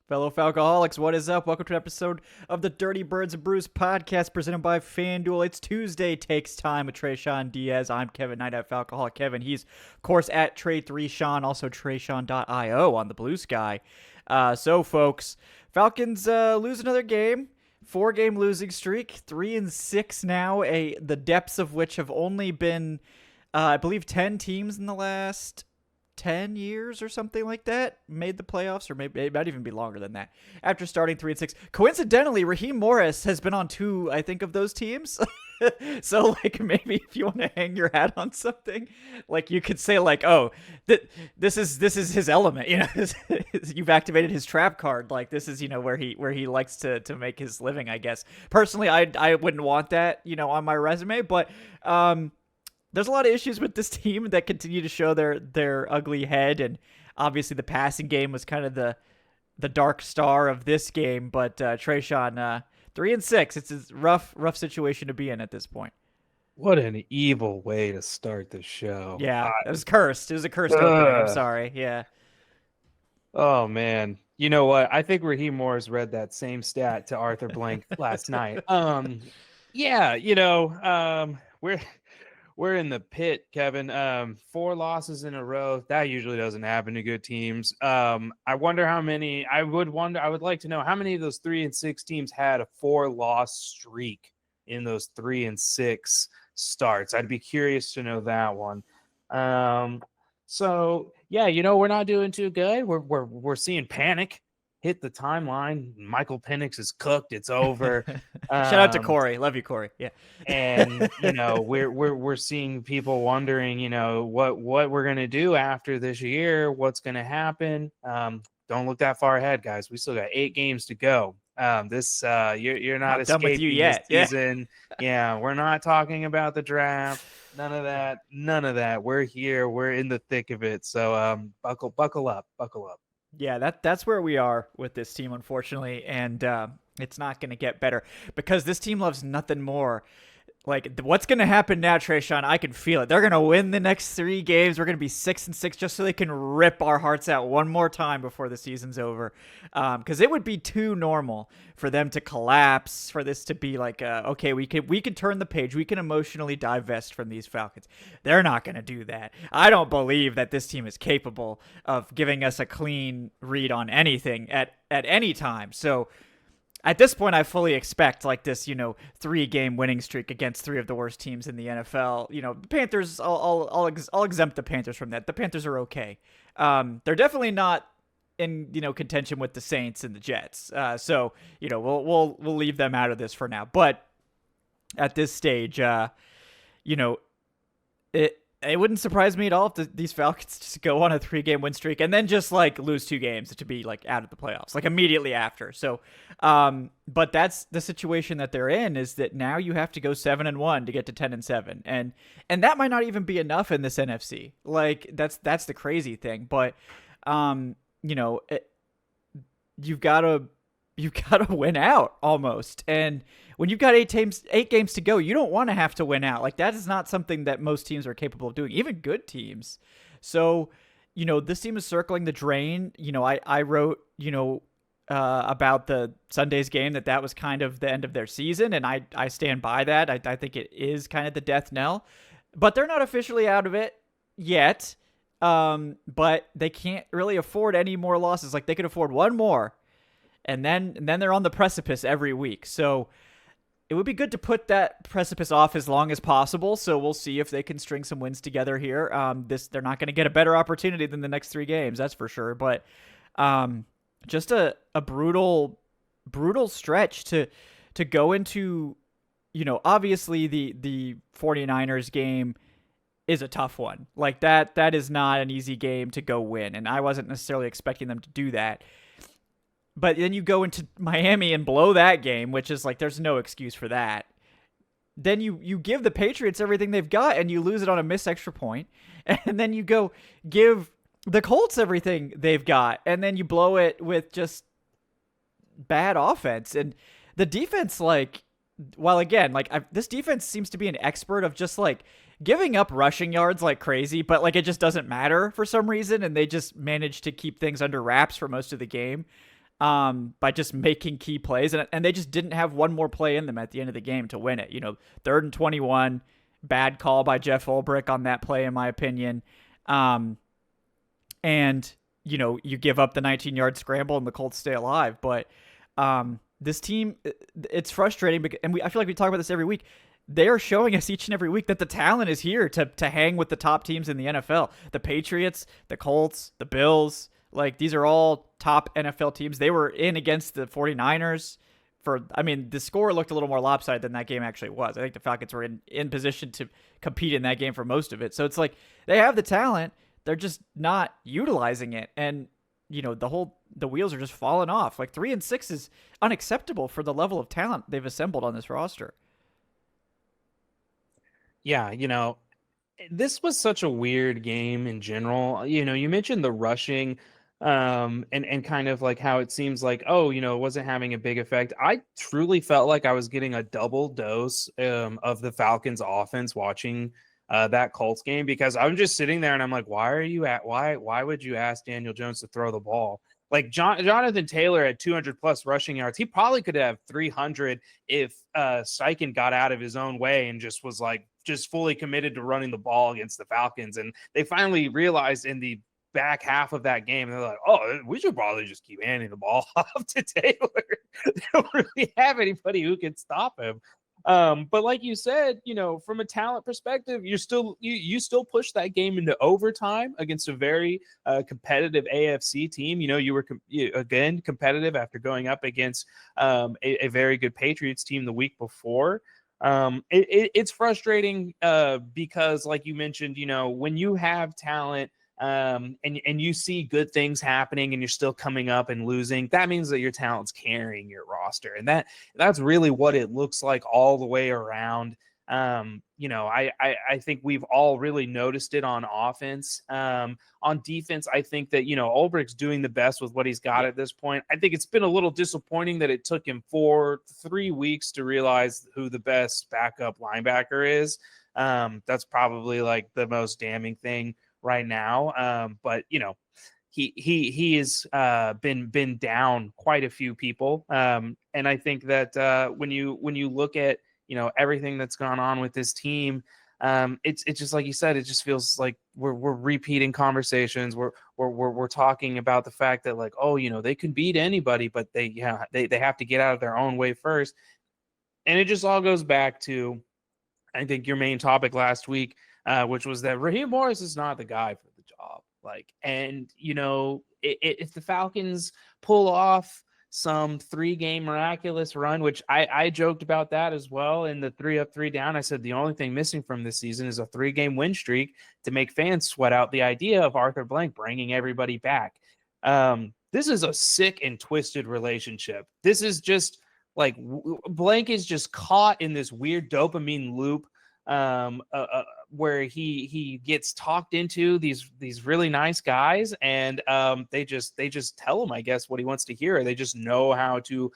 Fellow Falcoholics, what is up? Welcome to an episode of the Dirty Birds and Brews podcast presented by FanDuel. It's Tuesday, takes time with Tre'Shon Diaz. I'm Kevin Knight at Falcoholic Kevin. He's, of course, at Trey3Sean, also Tre'Shon.io on the Blue Sky. So, folks, Falcons lose another game. 4-game losing streak, 3-6 now, the depths of which have only been, I believe, 10 teams in the last 10 years or something like that made the playoffs, or maybe it might even be longer than that after starting 3-6. Coincidentally, Raheem Morris has been on 2, I think, of those teams. So like, maybe if you want to hang your hat on something, like, you could say like, oh, this is his element, you've activated his trap card. Like, this is, where he likes to make his living, I guess. Personally, I wouldn't want that, on my resume, but there's a lot of issues with this team that continue to show their ugly head, and obviously the passing game was kind of the dark star of this game. But Tre'Shon, 3-6, it's a rough situation to be in at this point. What an evil way to start the show. Yeah, it was cursed. It was a cursed opening. I'm sorry. Yeah. Oh man, you know what? I think Raheem Morris read that same stat to Arthur Blank last night. Yeah, we're in the pit, Kevin. 4 losses in a row. That usually doesn't happen to good teams. I wonder how many. I would like to know how many of those 3-6 teams had a 4-loss streak in those 3-6 starts. I'd be curious to know that one. So yeah, we're not doing too good. We're seeing panic hit the timeline. Michael Penix is cooked. It's over. Shout out to Corey. Love you, Corey. Yeah. And we're seeing people wondering, what we're gonna do after this year. What's gonna happen? Don't look that far ahead, guys. We still got 8 games to go. You're not done with you escaping yet. this season. Yeah, we're not talking about the draft. None of that. We're here. We're in the thick of it. So buckle up. Yeah, that's where we are with this team, unfortunately, and it's not going to get better because this team loves nothing more. Like, what's going to happen now, Tre'Shon? I can feel it. They're going to win the next 3 games. We're going to be 6-6 just so they can rip our hearts out one more time before the season's over. Because it would be too normal for them to collapse, for this to be like, okay, we can turn the page. We can emotionally divest from these Falcons. They're not going to do that. I don't believe that this team is capable of giving us a clean read on anything at any time. So at this point, I fully expect like this, 3-game winning streak against 3 of the worst teams in the NFL. The Panthers, I'll exempt the Panthers from that. The Panthers are okay. They're definitely not in, contention with the Saints and the Jets. So, we'll leave them out of this for now. But at this stage, it wouldn't surprise me at all if these Falcons just go on a 3-game win streak and then just like lose 2 games to be like out of the playoffs, like immediately after. So, but that's the situation that they're in, is that now you have to go 7-1 to get to 10-7, and that might not even be enough in this NFC. Like, that's the crazy thing. But, you've got to win out almost. And when you've got 8 games to go, you don't want to have to win out. Like, that is not something that most teams are capable of doing, even good teams. So, this team is circling the drain. I wrote, about the Sunday's game that was kind of the end of their season, and I stand by that. I think it is kind of the death knell, but they're not officially out of it yet. But they can't really afford any more losses. Like, they could afford one more, and then they're on the precipice every week. So it would be good to put that precipice off as long as possible. So we'll see if they can string some wins together here. They're not going to get a better opportunity than the next 3 games, that's for sure. But just a brutal stretch to go into. Obviously the 49ers game is a tough one. Like, that is not an easy game to go win, and I wasn't necessarily expecting them to do that. But then you go into Miami and blow that game, which is like, there's no excuse for that. Then you give the Patriots everything they've got and you lose it on a missed extra point. And then you go give the Colts everything they've got, and then you blow it with just bad offense. And the defense, like, while again, like, this defense seems to be an expert of just like giving up rushing yards like crazy, but like, it just doesn't matter for some reason, and they just manage to keep things under wraps for most of the game. by just making key plays, and they just didn't have one more play in them at the end of the game to win it. 3rd and 21, bad call by Jeff Ulbrich on that play, in my opinion. And you give up the 19-yard scramble and the Colts stay alive. But this team, it's frustrating, because, and I feel like we talk about this every week. They are showing us each and every week that the talent is here to hang with the top teams in the NFL. The Patriots, the Colts, the Bills, like these are all top NFL teams. They were in against the 49ers. The score looked a little more lopsided than that game actually was. I think the Falcons were in position to compete in that game for most of it. So it's like they have the talent. They're just not utilizing it. And, the wheels are just falling off. Like 3-6 is unacceptable for the level of talent they've assembled on this roster. Yeah, this was such a weird game in general. You mentioned the rushing, and kind of like how it seems like, it wasn't having a big effect. I truly felt like I was getting a double dose of the Falcons offense watching that Colts game, because I'm just sitting there and I'm like, why would you ask Daniel Jones to throw the ball? Like Jonathan Taylor had 200 plus rushing yards. He probably could have 300 if Steichen got out of his own way and just was just fully committed to running the ball against the Falcons. And they finally realized in the back half of that game, they're like, oh, we should probably just keep handing the ball off to Taylor. They don't really have anybody who can stop him. But like you said, from a talent perspective, you still push that game into overtime against a very competitive AFC team. You were again competitive after going up against a very good Patriots team the week before. It's frustrating because, like you mentioned, when you have talent, and you see good things happening and you're still coming up and losing, that means that your talent's carrying your roster. And that's really what it looks like all the way around. I think we've all really noticed it on offense. On defense, I think that, Ulbrich's doing the best with what he's got at this point. I think it's been a little disappointing that it took him 3 weeks to realize who the best backup linebacker is. That's probably like the most damning thing right now. But he has been down quite a few people. And I think that when you look at everything that's gone on with this team, it's just like you said, it just feels like we're repeating conversations. We're talking about the fact that, like, they can beat anybody, but they have to get out of their own way first. And it just all goes back to, I think, your main topic last week, which was that Raheem Morris is not the guy for the job. If the Falcons pull off some 3-game miraculous run, which I joked about that as well in the 3 up, 3 down. I said the only thing missing from this season is a 3-game win streak to make fans sweat out the idea of Arthur Blank bringing everybody back. This is a sick and twisted relationship. This is just like Blank is just caught in this weird dopamine loop where he gets talked into these really nice guys, and they just tell him, I guess, what he wants to hear. They just know how to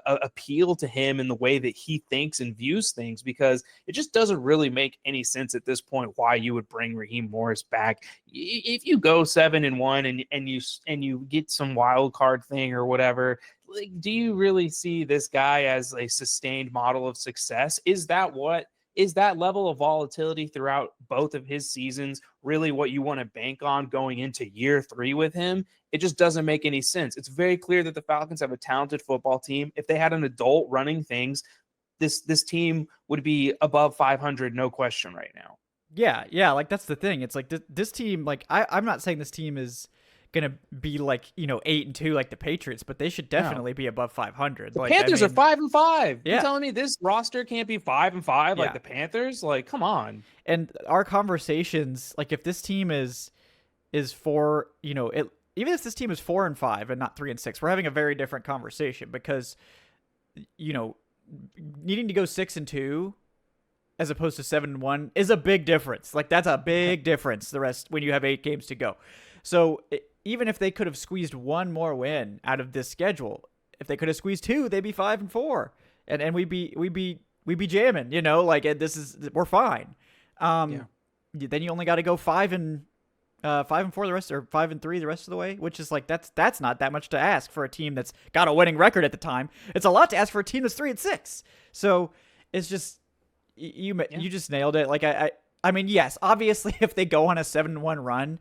appeal to him in the way that he thinks and views things, because it just doesn't really make any sense at this point why you would bring Raheem Morris back. If you go 7-1 and you get some wild card thing or whatever, like, do you really see this guy as a sustained model of success? Is that level of volatility throughout both of his seasons really what you want to bank on going into year 3 with him? It just doesn't make any sense. It's very clear that the Falcons have a talented football team. If they had an adult running things, this team would be above 500, no question right now. Yeah. Like, that's the thing. It's like this team, like, I'm not saying this team is gonna be like 8-2 like the Patriots, but they should definitely be above 500. The Panthers are 5-5. Yeah. You're telling me this roster can't be 5-5 like the Panthers? Like, come on. And our conversations, like, if this team is 4, even if this team is 4-5 and not 3-6, we're having a very different conversation, because needing to go 6-2 as opposed to 7-1 is a big difference. Like, that's a big difference. The rest, when you have 8 games to go. So even if they could have squeezed one more win out of this schedule, if they could have squeezed 2, they'd be 5-4, and we'd be jamming. Like, we're fine. Then you only got to go 5-5 5-4 the rest, or 5-3 the rest of the way, which is like that's not that much to ask for a team that's got a winning record at the time. It's a lot to ask for a team that's 3-6. So it's just you just nailed it. Like I mean, yes, obviously if they go on a 7-1 run,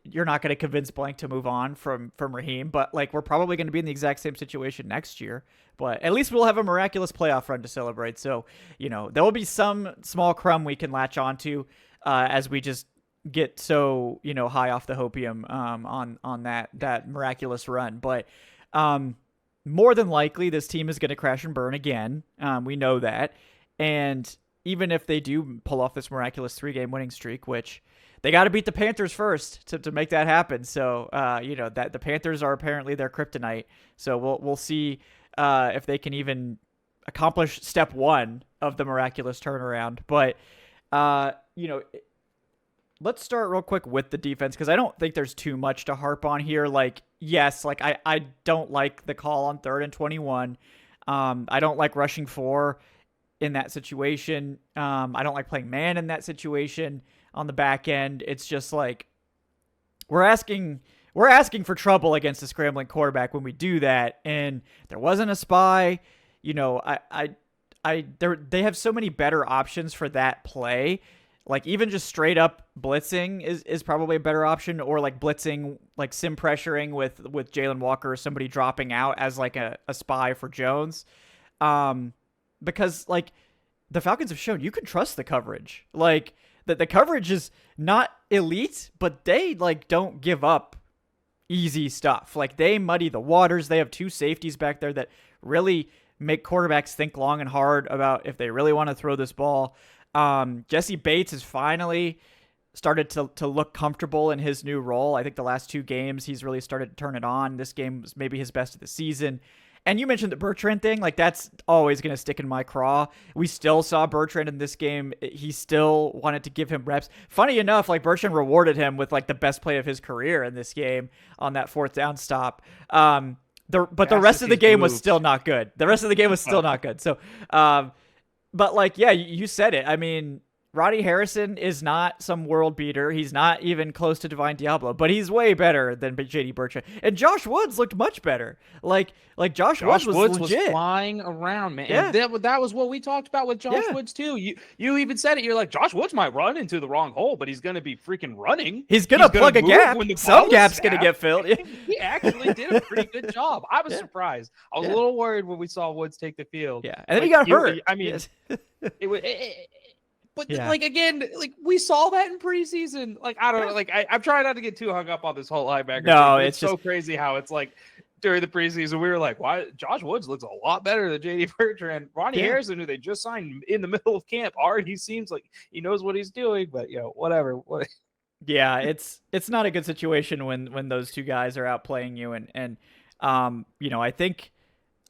you're not going to convince Blank to move on from Raheem, but like we're probably going to be in the exact same situation next year. But at least we'll have a miraculous playoff run to celebrate. So, there will be some small crumb we can latch onto as we just get so, high off the hopium on that miraculous run. But more than likely, this team is going to crash and burn again. We know that. And even if they do pull off this miraculous 3-game winning streak, which they got to beat the Panthers first to make that happen. So, that the Panthers are apparently their kryptonite. So we'll see if they can even accomplish step 1 of the miraculous turnaround. But, let's start real quick with the defense, because I don't think there's too much to harp on here. Like, yes, like I don't like the call on 3rd and 21. I don't like rushing 4 in that situation. I don't like playing man in that situation on the back end. It's just like we're asking for trouble against a scrambling quarterback when we do that. And there wasn't a spy. They have so many better options for that play. Like even just straight up blitzing is probably a better option, or like blitzing, like sim pressuring with Jalon Walker or somebody dropping out as like a spy for Jones. Because like the Falcons have shown you can trust the coverage. Like the coverage is not elite, but they like don't give up easy stuff. Like they muddy the waters. They have 2 safeties back there that really make quarterbacks think long and hard about if they really want to throw this ball. Jesse Bates has finally started to look comfortable in his new role. I think the last 2 games he's really started to turn it on. This game was maybe his best of the season. And you mentioned the Bertrand thing. Like that's always going to stick in my craw. We still saw Bertrand in this game. He still wanted to give him reps. Funny enough, like Bertrand rewarded him with like the best play of his career in this game on that 4th down stop. But the rest of the game was still not good. So, but like, yeah, you said it. I mean, Roddy Harrison is not some world beater. He's not even close to Divine Diablo, but he's way better than JD Bertrand. And Josh Woods looked much better. Like Josh Woods was legit. Was flying around, man. Yeah. And that was what we talked about with Josh Woods too. You even said it. You're like, Josh Woods might run into the wrong hole, but he's going to be freaking running. He's going to plug a gap. Some gap's going to get filled. He actually did a pretty good job. I was surprised. I was a little worried when we saw Woods take the field. Yeah, and then he got hurt. I mean, But like again, like we saw that in preseason. Like I don't know. Like I'm trying not to get too hung up on this whole linebacker. No, it's so crazy how it's like during the preseason we were like, why Josh Woods looks a lot better than JD Bertrand. Ronnie Harrison, who they just signed in the middle of camp, already seems like he knows what he's doing. But whatever. Yeah, it's not a good situation when those 2 guys are out playing you, and I think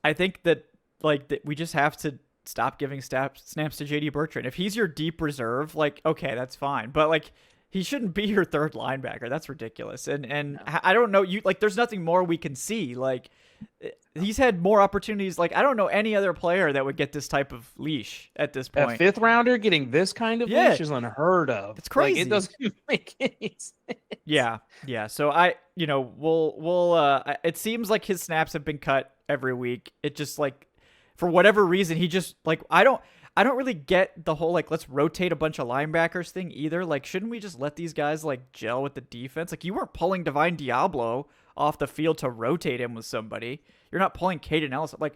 that like that we just have to stop giving snaps to JD Bertrand. If he's your deep reserve, like, okay, that's fine. But like, he shouldn't be your 3rd linebacker. That's ridiculous. And no. I don't know, there's nothing more we can see. Like, he's had more opportunities. Like, I don't know any other player that would get this type of leash at this point. A 5th rounder getting this kind of leash is unheard of. It's crazy. Like, it doesn't make any sense. Yeah. So we'll it seems like his snaps have been cut every week. It just like, for whatever reason, he just like I don't really get the whole like let's rotate a bunch of linebackers thing either. Like, shouldn't we just let these guys like gel with the defense? Like, you weren't pulling Divine Diablo off the field to rotate him with somebody. You're not pulling Caden Ellis. Like,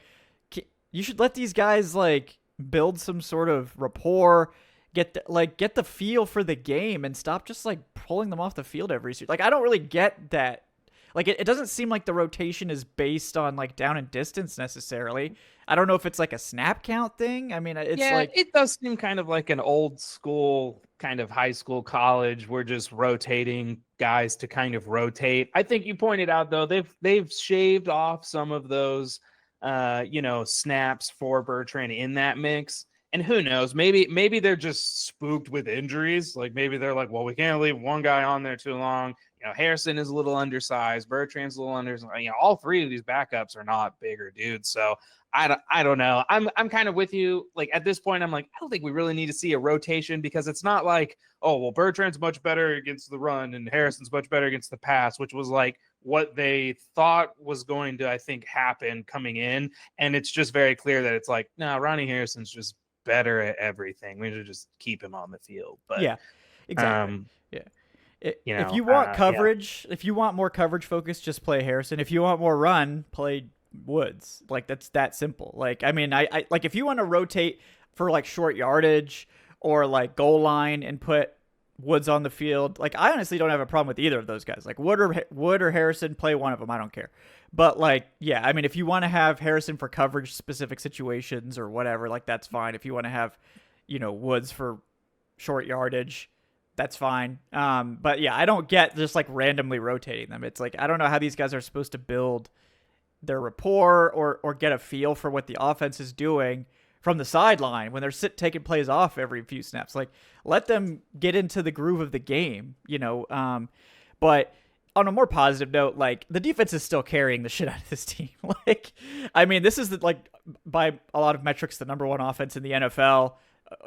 you should let these guys like build some sort of rapport, get the feel for the game, and stop just like pulling them off the field every season. Like, I don't really get that. Like, it doesn't seem like the rotation is based on like down and distance necessarily. I don't know if it's like a snap count thing. I mean, it does seem kind of like an old school kind of high school, college. We're just rotating guys to kind of rotate. I think you pointed out though, they've shaved off some of those, snaps for Bertrand in that mix. And who knows, maybe they're just spooked with injuries. Like maybe they're like, well, we can't leave one guy on there too long. Harrison is a little undersized. Bertrand's a little undersized. All three of these backups are not bigger dudes. So I don't know. I'm kind of with you. Like at this point, I'm like, I don't think we really need to see a rotation, because it's not like, oh, well, Bertrand's much better against the run and Harrison's much better against the pass, which was like what they thought was going to, I think, happen coming in. And it's just very clear that it's like, no, Ronnie Harrison's just better at everything. We should just keep him on the field. But yeah, exactly. Yeah. If you want coverage, if you want more coverage focus, just play Harrison. If you want more run, play Woods. Like that's that simple. Like, I mean, I like if you want to rotate for like short yardage or like goal line and put Woods on the field, like I honestly don't have a problem with either of those guys. Like Wood or Harrison, play one of them. I don't care. But like, yeah, I mean, if you want to have Harrison for coverage specific situations or whatever, like that's fine. If you want to have, Woods for short yardage, that's fine. But yeah, I don't get just like randomly rotating them. It's like I don't know how these guys are supposed to build their rapport or get a feel for what the offense is doing from the sideline when they're taking plays off every few snaps. Like let them get into the groove of the game, but on a more positive note, like the defense is still carrying the shit out of this team. Like, I mean, this is by a lot of metrics, the number one offense in the NFL,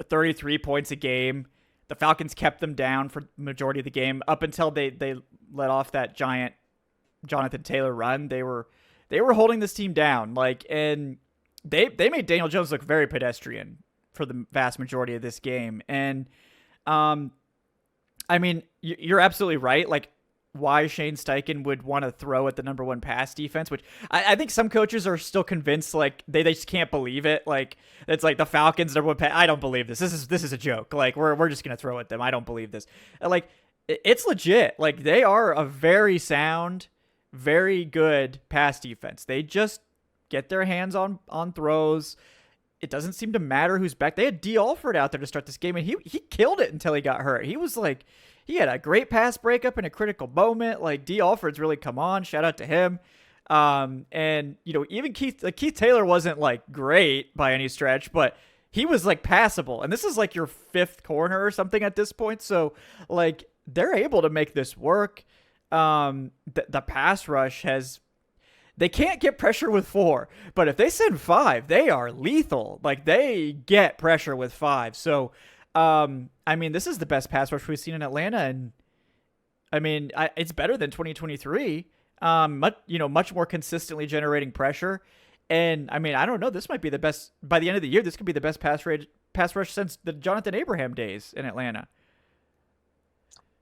33 points a game. The Falcons kept them down for the majority of the game up until they let off that giant Jonathan Taylor run. They were holding this team down, and they made Daniel Jones look very pedestrian for the vast majority of this game. And, I mean, you're absolutely right. Like, why Shane Steichen would want to throw at the number one pass defense, which I think some coaches are still convinced, like, they just can't believe it. Like, it's like the Falcons number one pass. I don't believe this. This is a joke. Like, we're just going to throw at them. I don't believe this. Like, it's legit. Like, they are a very sound, very good pass defense. They just get their hands on throws. It doesn't seem to matter who's back. They had D. Alford out there to start this game, and he killed it until he got hurt. He was like, he had a great pass breakup in a critical moment. Like, D. Alford's really come on. Shout out to him. And even Keith Taylor wasn't like great by any stretch, but he was like passable. And this is like your fifth corner or something at this point. So like they're able to make this work. The pass rush they can't get pressure with 4, but if they send 5, they are lethal. Like they get pressure with 5. So, I mean, this is the best pass rush we've seen in Atlanta. And I mean, it's better than 2023. Much more consistently generating pressure. And I mean, I don't know, this might be the best by the end of the year. This could be the best pass rush since the Jonathan Abraham days in Atlanta.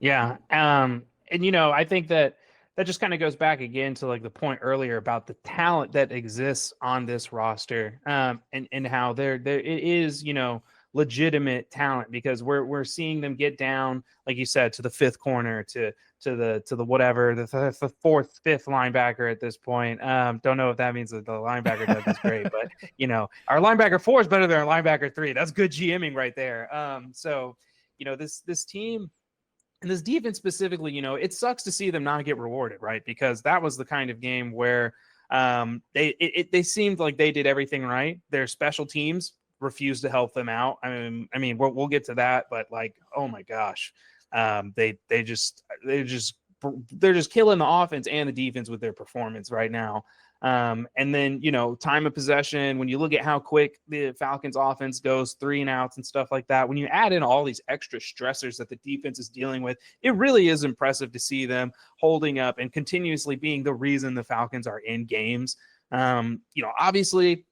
Yeah. And I think that just kind of goes back again to like the point earlier about the talent that exists on this roster, and how there it is, legitimate talent, because we're seeing them get down, like you said, to the fifth corner, to the whatever, the fourth, fifth linebacker at this point. Don't know if that means that the linebacker depth is great, but our linebacker 4 is better than our linebacker 3. That's good GMing right there. So this team. And this defense specifically, it sucks to see them not get rewarded, right? Because that was the kind of game where they seemed like they did everything right. Their special teams refused to help them out. I mean, we'll get to that, but like, oh my gosh, they're just killing the offense and the defense with their performance right now. And then, time of possession, when you look at how quick the Falcons offense goes 3 and outs and stuff like that, when you add in all these extra stressors that the defense is dealing with, it really is impressive to see them holding up and continuously being the reason the Falcons are in games. Obviously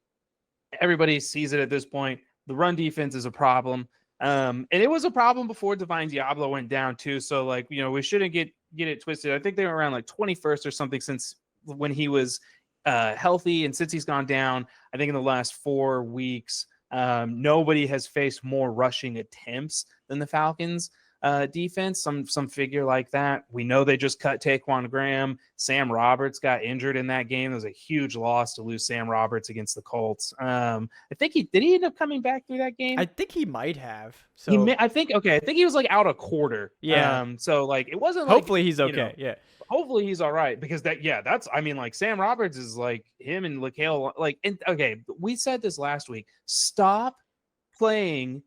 everybody sees it at this point. The run defense is a problem. And it was a problem before Divine Diablo went down too. So like, we shouldn't get it twisted. I think they were around like 21st or something since when he was healthy, and since he's gone down, I think in the last 4 weeks, nobody has faced more rushing attempts than the Falcons defense, some figure like that. We know they just cut Taquan Graham. Sam Roberts got injured in that game. It was a huge loss to lose Sam Roberts against the Colts. I think he end up coming back through that game. I think he might have. So I think he was like out a quarter. Yeah. So like it wasn't. Hopefully he's okay. Yeah. Hopefully he's all right, because like Sam Roberts is like him and LaCale. Like, okay, we said this last week. Stop playing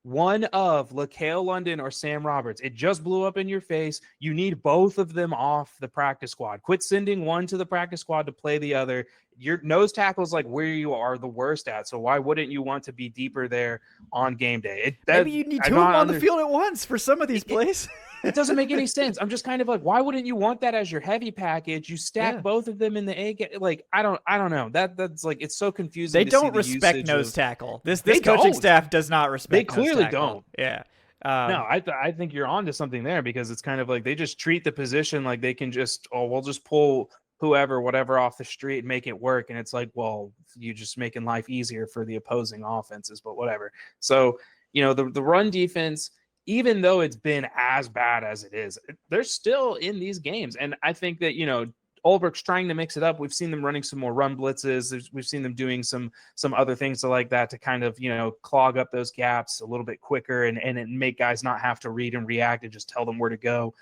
one of LaCale London or Sam Roberts. It just blew up in your face. You need both of them off the practice squad. Quit sending one to the practice squad to play the other. Your nose tackle is like where you are the worst at. So why wouldn't you want to be deeper there on game day? Maybe you need two of them on the field at once for some of these plays. It doesn't make any sense. I'm just kind of like, why wouldn't you want that as your heavy package? You stack both of them in the A. Like, I don't know. That's like, it's so confusing. They don't respect nose tackle. This coaching staff does not respect. They clearly don't. Yeah. No, I think you're onto something there, because it's kind of like they just treat the position like they can just, we'll just pull whoever, whatever off the street and make it work. And it's like, well, you just making life easier for the opposing offenses, but whatever. So, the run defense, even though it's been as bad as it is, they're still in these games. And I think that, Ulbricht's trying to mix it up. We've seen them running some more run blitzes. We've seen them doing some other things like that to kind of, clog up those gaps a little bit quicker and make guys not have to read and react and just tell them where to go.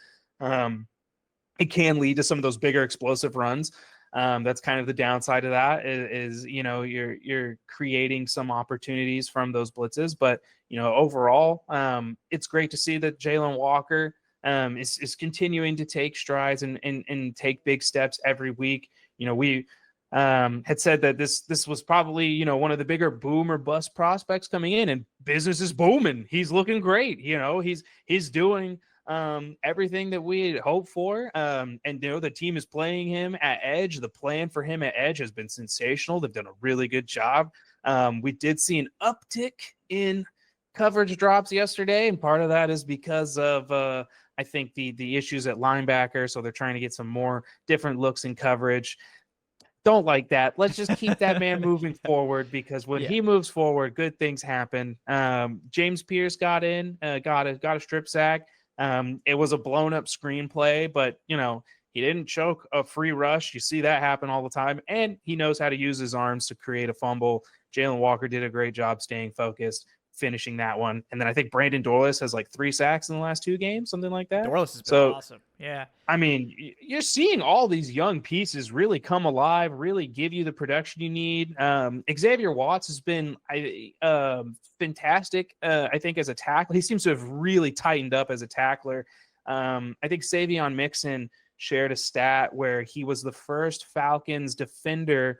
It can lead to some of those bigger explosive runs. That's kind of the downside of that is you're creating some opportunities from those blitzes, but overall, it's great to see that Jalon Walker is continuing to take strides and take big steps every week. We had said that this was probably one of the bigger boom or bust prospects coming in, and business is booming. He's looking great. He's doing everything that we had hoped for. And the team is playing him at edge. The plan for him at edge has been sensational. They've done a really good job. We did see an uptick in coverage drops yesterday, and part of that is because of I think the issues at linebacker. So they're trying to get some more different looks in coverage. Don't like that. Let's just keep that man moving forward, because when he moves forward, good things happen. James Pearce got a strip sack. It was a blown up screenplay, but he didn't choke a free rush. You see that happen all the time, and he knows how to use his arms to create a fumble. Jalon Walker did a great job staying focused, finishing that one. And then I think Brandon Dorlus has like 3 sacks in the last 2 games, something like that. Dorlus has been awesome. Yeah. I mean, you're seeing all these young pieces really come alive, really give you the production you need. Xavier Watts has been fantastic, I think, as a tackler. He seems to have really tightened up as a tackler. I think Savion Mixon shared a stat where he was the first Falcons defender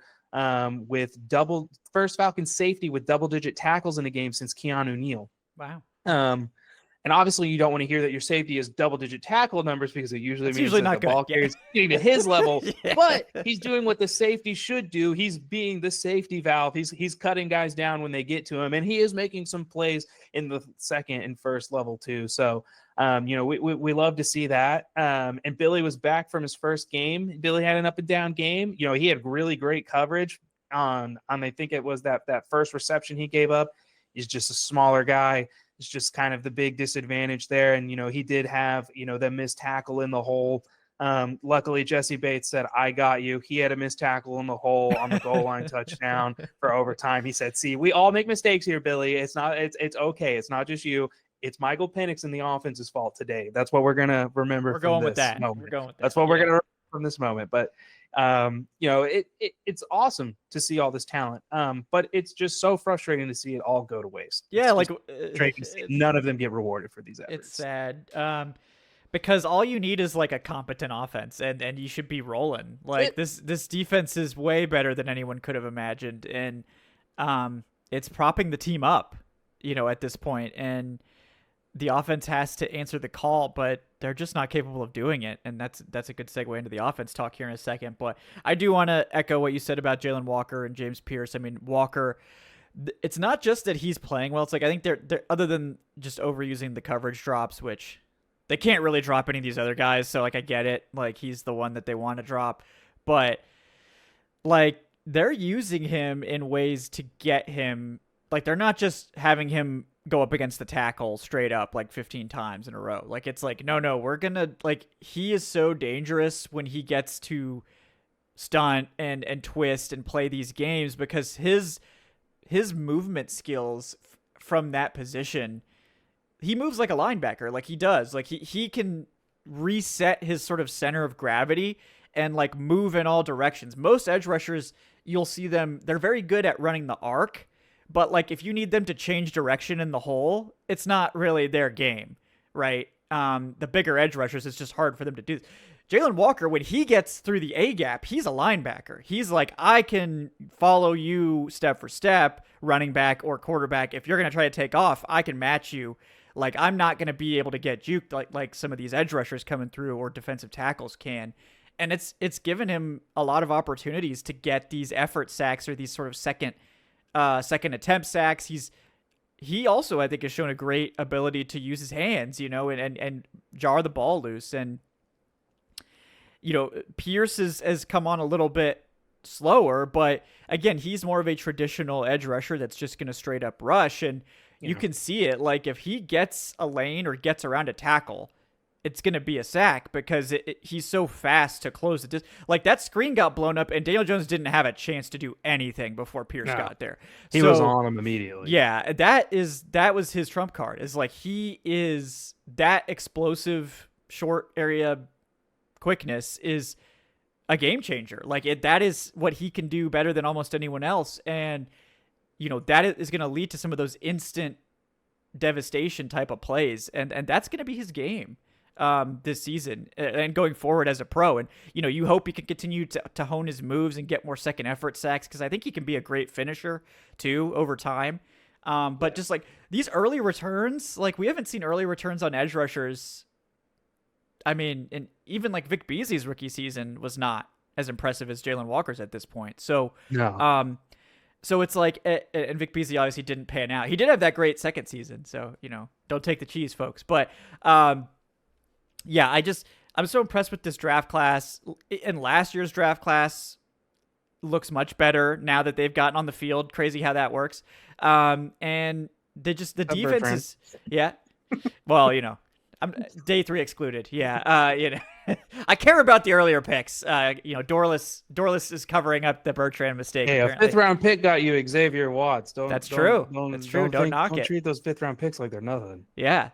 first Falcons safety with double-digit tackles in a game since Keanu Neal. Wow. And obviously you don't want to hear that your safety is double-digit tackle numbers, because it usually means that not the ball carrier's getting to his level. But he's doing what the safety should do. He's being the safety valve. He's cutting guys down when they get to him, and he is making some plays in the second and first level too. So we love to see that. And Billy was back from his first game. Billy had an up and down game. He had really great coverage on I think it was that first reception he gave up. He's just a smaller guy. It's just kind of the big disadvantage there. And, he did have, the missed tackle in the hole. Luckily, Jesse Bates said, "I got you." He had a missed tackle in the hole on the goal line touchdown for overtime. He said, "See, we all make mistakes here, Billy. It's okay. It's not just you. It's Michael Penix and the offense's fault today." That's what we're going to remember. We're going with that. That's what we're going to remember from this moment. But, it's awesome to see all this talent. But it's just so frustrating to see it all go to waste. Yeah. None of them get rewarded for these efforts. It's sad. Because all you need is like a competent offense, and you should be rolling. This defense is way better than anyone could have imagined. And, it's propping the team up, at this point, and the offense has to answer the call, but they're just not capable of doing it. And that's a good segue into the offense talk here in a second. But I do want to echo what you said about Jalon Walker and James Pearce. I mean, Walker, it's not just that he's playing well. It's like, I think they're other than just overusing the coverage drops, which they can't really drop any of these other guys. So I get it. He's the one that they want to drop, but they're using him in ways to get him. They're not just having him go up against the tackle straight up 15 times in a row. It's no, we're gonna he is so dangerous when he gets to stunt and twist and play these games, because his movement skills from that position, he moves like a linebacker. He does. He can reset his sort of center of gravity and move in all directions. Most edge rushers, you'll see them, they're very good at running the arc, But like if you need them to change direction in the hole, it's not really their game, right? The bigger edge rushers, it's just hard for them to do. Jalen Walker, when he gets through the A gap, he's a linebacker. He's like, I can follow you step for step, running back or quarterback. If you're going to try to take off, I can match you. Like, I'm not going to be able to get juked like some of these edge rushers coming through or defensive tackles can. And it's given him a lot of opportunities to get these effort sacks or these sort of second attempt sacks. He also, I think, has shown a great ability to use his hands, and jar the ball loose. And Pearce has come on a little bit slower, but again, he's more of a traditional edge rusher that's just going to straight up rush. And you can see it. Like if he gets a lane or gets around a tackle, it's going to be a sack because he's so fast to close it. Like that screen got blown up and Daniel Jones didn't have a chance to do anything before Pearce got there. He was on him immediately. Yeah, that was his trump card. Is like he is that explosive short area quickness is a game changer. Like that is what he can do better than almost anyone else. And that is going to lead to some of those instant devastation type of plays. And that's going to be his game this season and going forward as a pro. And, you hope he can continue to hone his moves and get more second effort sacks, because I think he can be a great finisher too over time. But just like these early returns, like we haven't seen early returns on edge rushers. I mean, and even like Vic Beasley's rookie season was not as impressive as Jalen Walker's at this point. So, so it's like, and Vic Beasley obviously didn't pan out. He did have that great second season. So, don't take the cheese, folks. But, yeah, I'm so impressed with this draft class. And last year's draft class looks much better now that they've gotten on the field. Crazy how that works. And the defense is, yeah. Well, I'm day 3 excluded. Yeah. I care about the earlier picks. Dorless is covering up the Bertrand mistake. Hey, apparently. A 5th round pick got you Xavier Watts. That's true. Don't knock it. Don't treat those 5th round picks like they're nothing. Yeah.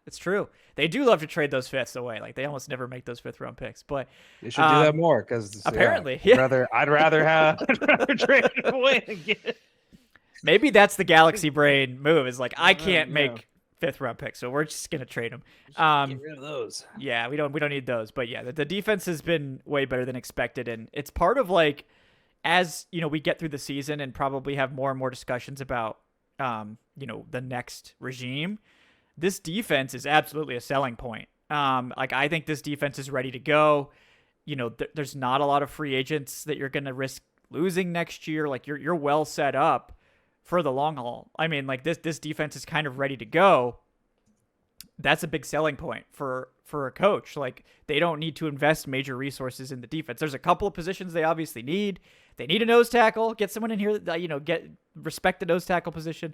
It's true. They do love to trade those 5ths away. Like they almost never make those 5th round picks, but they should do that more because apparently, I'd rather trade it away again. Maybe that's the Galaxy brain move. Is like I can't make 5th round pick, so we're just gonna trade them. Get rid of those. Yeah, we don't need those. But yeah, the defense has been way better than expected, and it's part of like as we get through the season and probably have more and more discussions about the next regime. This defense is absolutely a selling point. Like I think this defense is ready to go. There's not a lot of free agents that you're gonna risk losing next year. Like you're well set up for the long haul. I mean, like this defense is kind of ready to go. That's a big selling point for a coach. Like they don't need to invest major resources in the defense. There's a couple of positions they obviously need. They need a nose tackle. Get someone in here that respect the nose tackle position.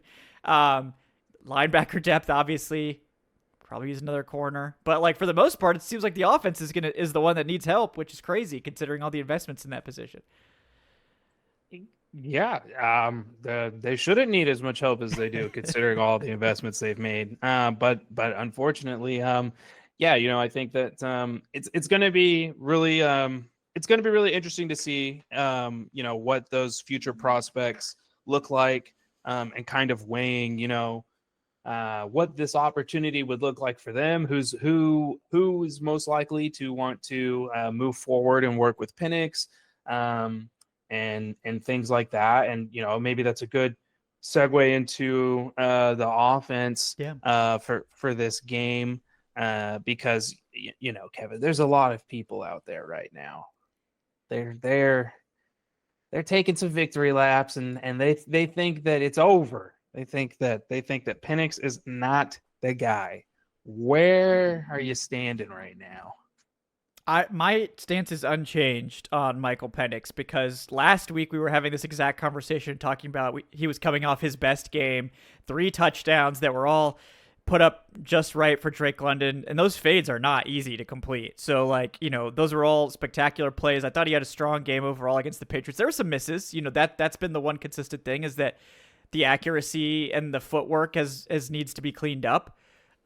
Linebacker depth, obviously. Probably use another corner. But like for the most part, it seems like the offense is the one that needs help, which is crazy considering all the investments in that position. Yeah, they shouldn't need as much help as they do, considering all the investments they've made. But unfortunately, I think that it's going to be really interesting to see what those future prospects look like, and kind of weighing what this opportunity would look like for them. Who is most likely to want to move forward and work with Penix. And things like that. And, maybe that's a good segue into the offense for this game because, Kevin, there's a lot of people out there right now. They're taking some victory laps and they think that it's over. They think that Penix is not the guy. Where are you standing right now? My stance is unchanged on Michael Penix because last week we were having this exact conversation talking about he was coming off his best game, 3 touchdowns that were all put up just right for Drake London, and those fades are not easy to complete. So those were all spectacular plays. I thought he had a strong game overall against the Patriots. There were some misses. That's been the one consistent thing is that the accuracy and the footwork as needs to be cleaned up.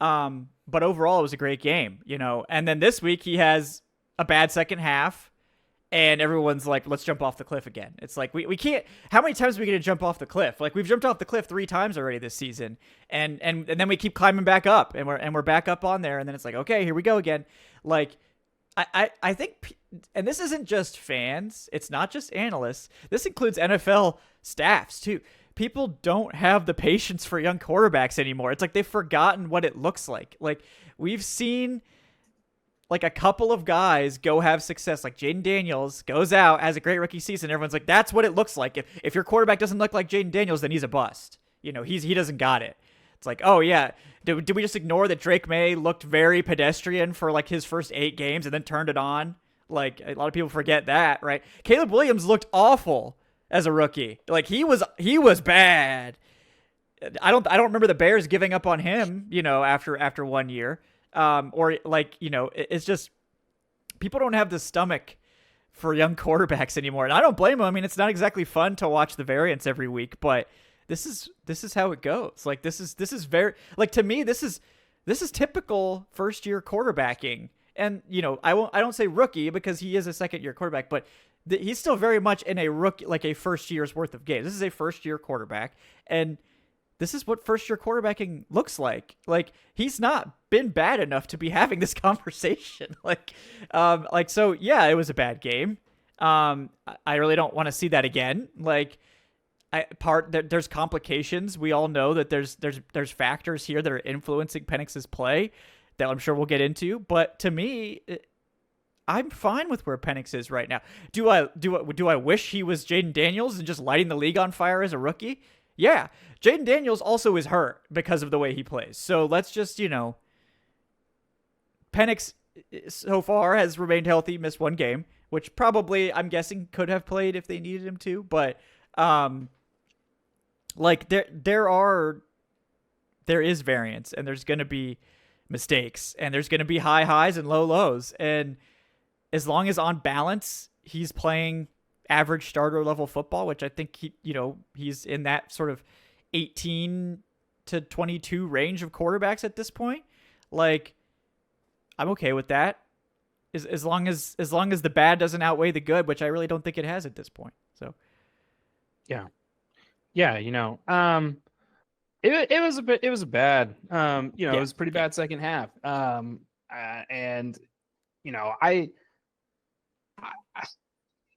But overall it was a great game, and then this week he has a bad second half and everyone's like, let's jump off the cliff again. It's like we can't. How many times are we going to jump off the cliff? Like we've jumped off the cliff 3 times already this season, and then we keep climbing back up, and we're back up on there, and then it's like, okay, here we go again. Like I think, and this isn't just fans, it's not just analysts. This includes NFL staffs too. People don't have the patience for young quarterbacks anymore. It's like they've forgotten what it looks like. Like we've seen like a couple of guys go have success. Like Jaden Daniels goes out, has a great rookie season. Everyone's like, that's what it looks like. If your quarterback doesn't look like Jaden Daniels, then he's a bust. He doesn't got it. It's like, oh yeah, did we just ignore that Drake May looked very pedestrian for like his first 8 games and then turned it on? Like a lot of people forget that, right? Caleb Williams looked awful as a rookie. Like he was bad. I don't remember the Bears giving up on him, after 1 year. Or like, it's just people don't have the stomach for young quarterbacks anymore. And I don't blame them. I mean, it's not exactly fun to watch the variance every week, but this is how it goes. Like this is very, like, to me, this is typical first year quarterbacking. And, I don't say rookie because he is a second year quarterback, but he's still very much in a rookie, like a first year's worth of games. This is a first year quarterback, and this is what first year quarterbacking looks like. Like he's not been bad enough to be having this conversation. So yeah, it was a bad game. I really don't want to see that again. Like there's complications. We all know that there's factors here that are influencing Penix's play that I'm sure we'll get into. But to me, I'm fine with where Penix is right now. Do I wish he was Jaden Daniels and just lighting the league on fire as a rookie? Yeah. Jaden Daniels also is hurt because of the way he plays. So let's just, Penix so far has remained healthy, missed 1 game, which probably I'm guessing could have played if they needed him to. But like there is variance, and there's going to be mistakes, and there's going to be high highs and low lows. And as long as on balance, he's playing average starter level football, which I think he's in that sort of 18 to 22 range of quarterbacks at this point. Like I'm okay with that. As long as the bad doesn't outweigh the good, which I really don't think it has at this point. So yeah. It was a bad, it was a pretty bad second half. And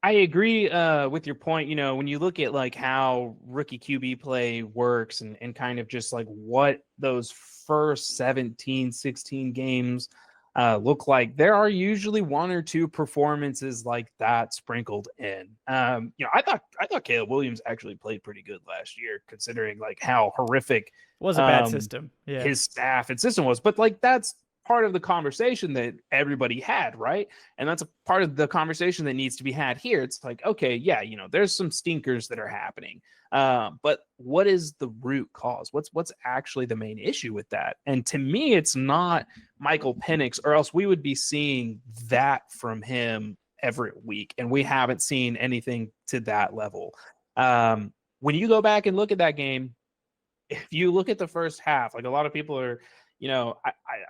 I agree with your point. When you look at like how rookie QB play works and kind of just like what those first 17, 16 games look like, there are usually 1 or 2 performances like that sprinkled in. I thought Caleb Williams actually played pretty good last year, considering like how horrific was a bad system. Yeah. His staff and system was. But like that's part of the conversation that everybody had, right? And that's a part of the conversation that needs to be had here. It's like, okay, yeah, there's some stinkers that are happening. But what is the root cause? What's actually the main issue with that? And to me, it's not Michael Penix, or else we would be seeing that from him every week. And we haven't seen anything to that level. When you go back and look at that game, if you look at the first half, like a lot of people are,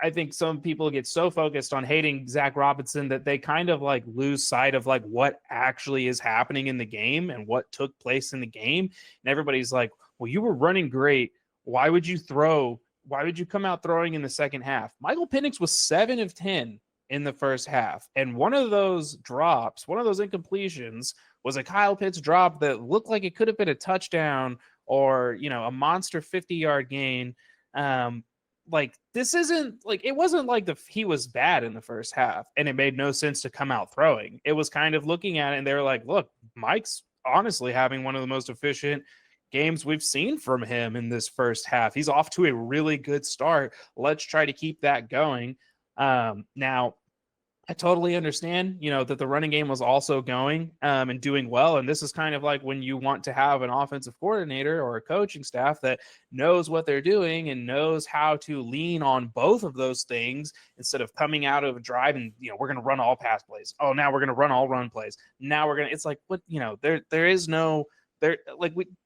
I think some people get so focused on hating Zach Robinson that they kind of like lose sight of like what actually is happening in the game and what took place in the game. And everybody's like, well, you were running great. Why would you come out throwing in the second half? Michael Penix was 7 of 10 in the first half. And one of those incompletions was a Kyle Pitts drop that looked like it could have been a touchdown or, a monster 50-yard gain. Like this isn't like, it wasn't like he was bad in the first half and it made no sense to come out throwing. It was kind of looking at it and they were like, look, Mike's honestly having one of the most efficient games we've seen from him in this first half. He's off to a really good start. Let's try to keep that going. Now I totally understand, that the running game was also going and doing well. And this is kind of like when you want to have an offensive coordinator or a coaching staff that knows what they're doing and knows how to lean on both of those things instead of coming out of a drive and, we're going to run all pass plays. Oh, now we're going to run all run plays. Now it's like, what, there is no,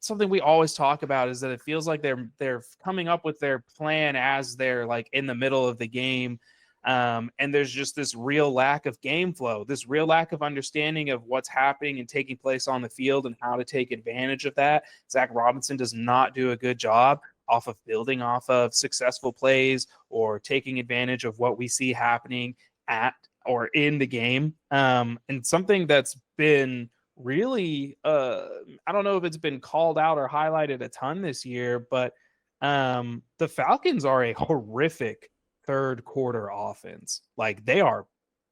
something we always talk about is that it feels like they're coming up with their plan as they're like in the middle of the game. And there's just this real lack of game flow, this real lack of understanding of what's happening and taking place on the field and how to take advantage of that. Zach Robinson does not do a good job off of building off of successful plays or taking advantage of what we see happening at or in the game. And something that's been really, I don't know if it's been called out or highlighted a ton this year, but the Falcons are a horrific third quarter offense. Like, they are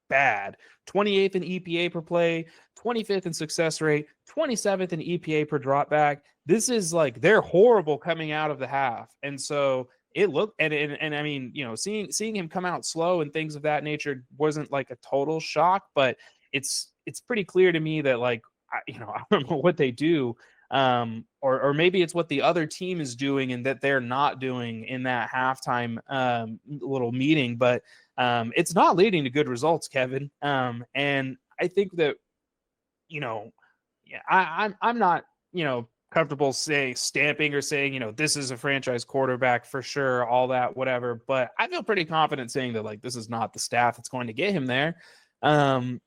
bad. 28th in EPA per play, 25th in success rate, 27th in EPA per drop back. This is like, they're horrible coming out of the half. And so it looked, and I mean, you know, seeing him come out slow and things of that nature wasn't like a total shock, but it's pretty clear to me that, like, I don't know what they do. Or maybe it's what the other team is doing and that they're not doing in that halftime little meeting, but it's not leading to good results, Kevin. And I think that, I'm not, comfortable stamping or saying, this is a franchise quarterback for sure, all that, whatever. But I feel pretty confident saying that, like, this is not the staff that's going to get him there. And,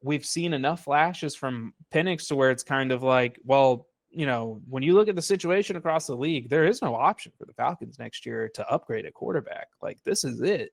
we've seen enough flashes from Penix to where it's kind of like, well, when you look at the situation across the league, there is no option for the Falcons next year to upgrade a quarterback. Like, this is it.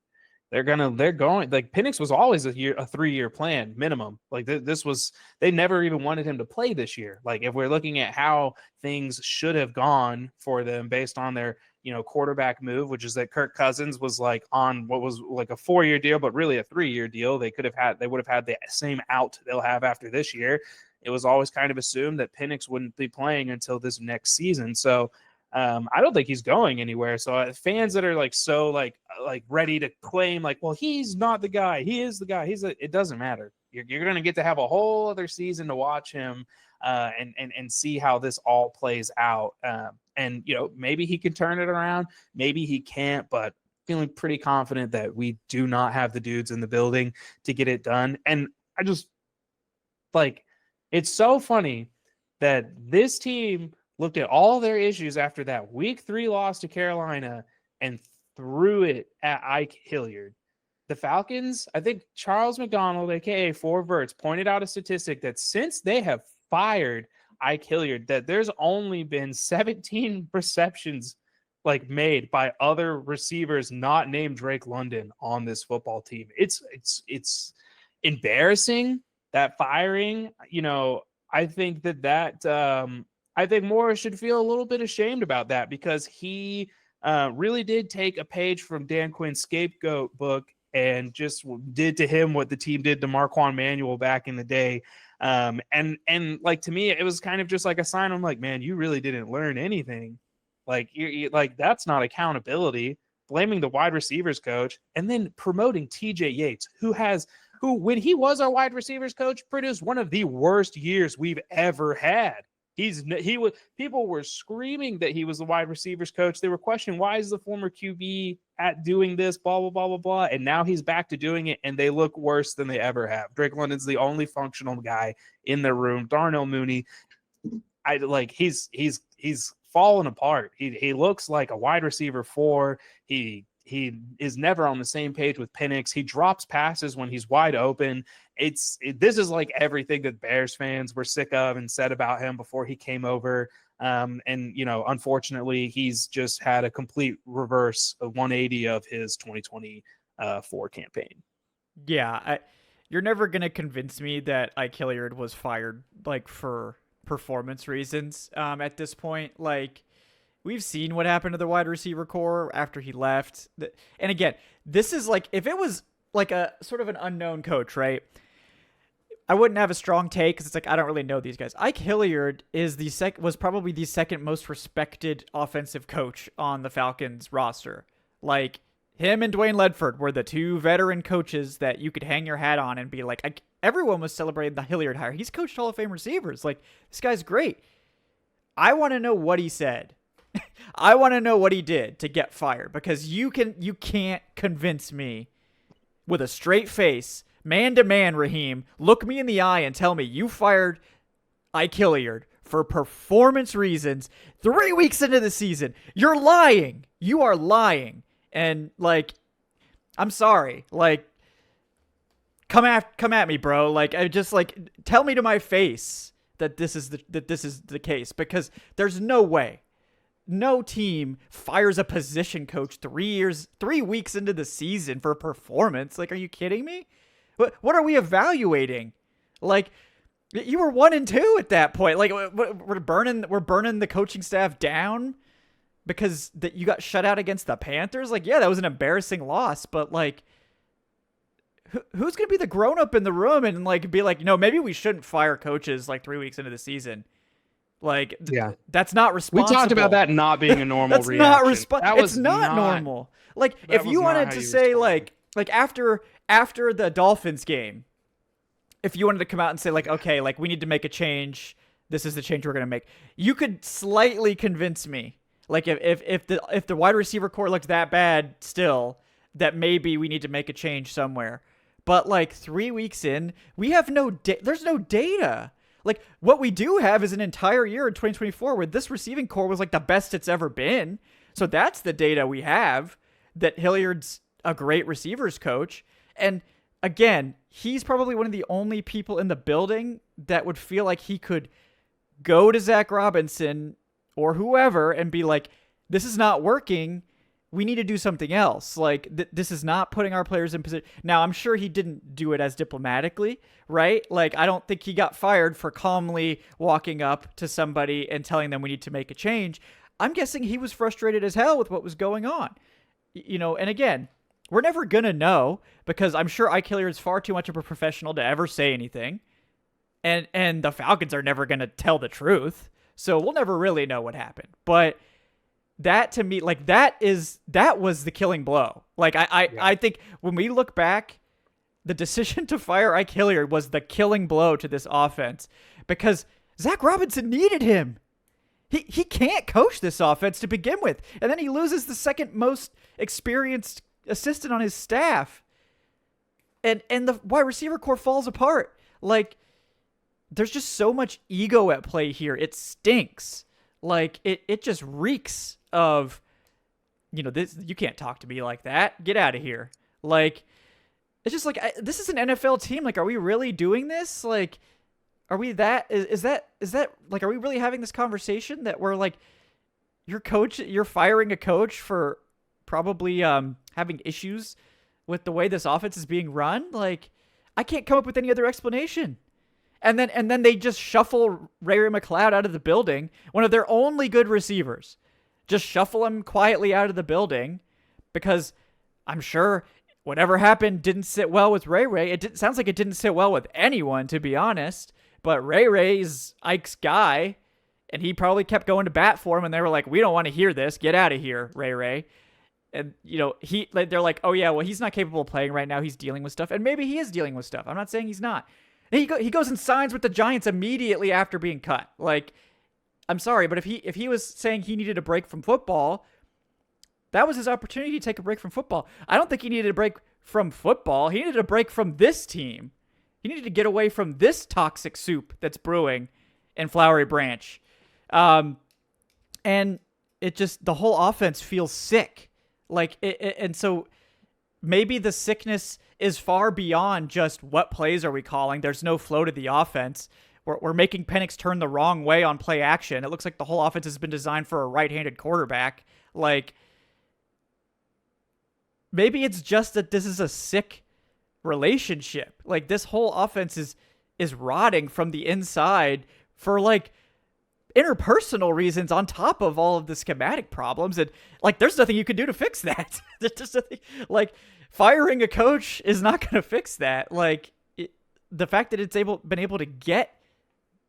They're going, like, Penix was always a 3-year plan minimum. Like, they never even wanted him to play this year. Like, if we're looking at how things should have gone for them based on their, quarterback move, which is that Kirk Cousins was like on what was like a 4-year deal, but really a 3-year deal. They would have had the same out they'll have after this year. It was always kind of assumed that Penix wouldn't be playing until this next season. So I don't think he's going anywhere. So fans that are like so like ready to claim like, well, he's not the guy, he is the guy. It doesn't matter. You're going to get to have a whole other season to watch him and see how this all plays out. And maybe he can turn it around, maybe he can't, but feeling pretty confident that we do not have the dudes in the building to get it done. And I just like, it's so funny that this team looked at all their issues after that week 3 loss to Carolina and threw it at Ike Hilliard. The Falcons, I think Charles McDonald, aka 4Verts, pointed out a statistic that since they have fired Ike Hilliard, that there's only been 17 receptions like made by other receivers not named Drake London on this football team. It's embarrassing, that firing. I think I think Morris should feel a little bit ashamed about that, because he really did take a page from Dan Quinn's scapegoat book and just did to him what the team did to Marquand Manuel back in the day. And like, to me, it was kind of just like a sign. I'm like, man, you really didn't learn anything. Like, you like, that's not accountability. Blaming the wide receivers coach and then promoting TJ Yates, who when he was our wide receivers coach, produced one of the worst years we've ever had. People were screaming that he was the wide receivers coach. They were questioning, why is the former QB at doing this, blah, blah, blah, blah, blah. And now he's back to doing it, and they look worse than they ever have. Drake London's the only functional guy in the room. Darnell Mooney, he's fallen apart. He looks like a wide receiver 4. He is never on the same page with Penix. He drops passes when he's wide open. This is like everything that Bears fans were sick of and said about him before he came over. And unfortunately, he's just had a complete reverse, a 180 of his 2024 campaign. Yeah, you're never gonna convince me that Ike Hilliard was fired like for performance reasons. At this point, like, we've seen what happened to the wide receiver core after he left. And again, this is like, if it was like a sort of an unknown coach, right? I wouldn't have a strong take, because it's like, I don't really know these guys. Ike Hilliard is was probably the second most respected offensive coach on the Falcons roster. Like, him and Dwayne Ledford were the 2 veteran coaches that you could hang your hat on and be like, everyone was celebrating the Hilliard hire. He's coached Hall of Fame receivers. Like, this guy's great. I want to know what he said. I want to know what he did to get fired, because you can't convince me with a straight face, man to man, Raheem, look me in the eye and tell me you fired Ike Hilliard for performance reasons 3 weeks into the season. You're lying. You are lying. And like, I'm sorry. Like, come at me, bro. Like, I just like tell me to my face that this is the case, because there's no way no team fires a position coach 3 weeks into the season for performance. Like, are you kidding me? What are we evaluating? Like, you were 1-2 at that point. Like, we're burning the coaching staff down because that you got shut out against the Panthers. Like, yeah, that was an embarrassing loss, but like, who's gonna be the grown up in the room and like be like, no, maybe we shouldn't fire coaches like 3 weeks into the season. Like, that's not responsible. We talked about that not being a normal that's reaction. Not responsible. It's not normal. Like, if you wanted to say like after the Dolphins game, if you wanted to come out and say like, okay, like we need to make a change, this is the change we're gonna make, you could slightly convince me. Like, if the wide receiver core looked that bad still, that maybe we need to make a change somewhere. But like 3 weeks in, we have there's no data. Like, what we do have is an entire year in 2024 where this receiving core was like the best it's ever been. So that's the data we have, that Hilliard's a great receivers coach. And again, he's probably one of the only people in the building that would feel like he could go to Zach Robinson or whoever and be like, this is not working. We need to do something else. Like, this is not putting our players in position. Now, I'm sure he didn't do it as diplomatically, right? Like, I don't think he got fired for calmly walking up to somebody and telling them we need to make a change. I'm guessing he was frustrated as hell with what was going on. You know, and again, we're never going to know, because I'm sure Ike Hilliard is far too much of a professional to ever say anything. And the Falcons are never going to tell the truth. So we'll never really know what happened. But that, to me, like, that was the killing blow. Like, I think when we look back, the decision to fire Ike Hilliard was the killing blow to this offense, because Zach Robinson needed him. He can't coach this offense to begin with. And then he loses the second most experienced assistant on his staff. And the wide receiver core falls apart. Like, there's just so much ego at play here. It stinks. Like, it just reeks of, this. You can't talk to me like that. Get out of here. Like, it's just like, this is an NFL team. Like, are we really doing this? Like, are we that? Is that like, are we really having this conversation that we're like, you're firing a coach for probably having issues with the way this offense is being run? Like, I can't come up with any other explanation. And then they just shuffle Ray McCloud out of the building, one of their only good receivers. Just shuffle him quietly out of the building, because I'm sure whatever happened didn't sit well with Ray. It sounds like it didn't sit well with anyone, to be honest. But Ray's Ike's guy, and he probably kept going to bat for him, and they were like, we don't want to hear this. Get out of here, Ray. And, they're like, oh, yeah, well, he's not capable of playing right now. He's dealing with stuff. And maybe he is dealing with stuff. I'm not saying he's not. He goes and signs with the Giants immediately after being cut. Like, I'm sorry, but if he was saying he needed a break from football, that was his opportunity to take a break from football. I don't think he needed a break from football. He needed a break from this team. He needed to get away from this toxic soup that's brewing in Flowery Branch. And it just, the whole offense feels sick. Like, and so maybe the sickness is far beyond just what plays are we calling. There's no flow to the offense. We're making Penix turn the wrong way on play action. It looks like the whole offense has been designed for a right-handed quarterback. Like, maybe it's just that this is a sick relationship. Like, this whole offense is rotting from the inside for, like, interpersonal reasons on top of all of the schematic problems. And, like, there's nothing you can do to fix that. There's just nothing, like, firing a coach is not going to fix that. Like, the fact that it's been able to get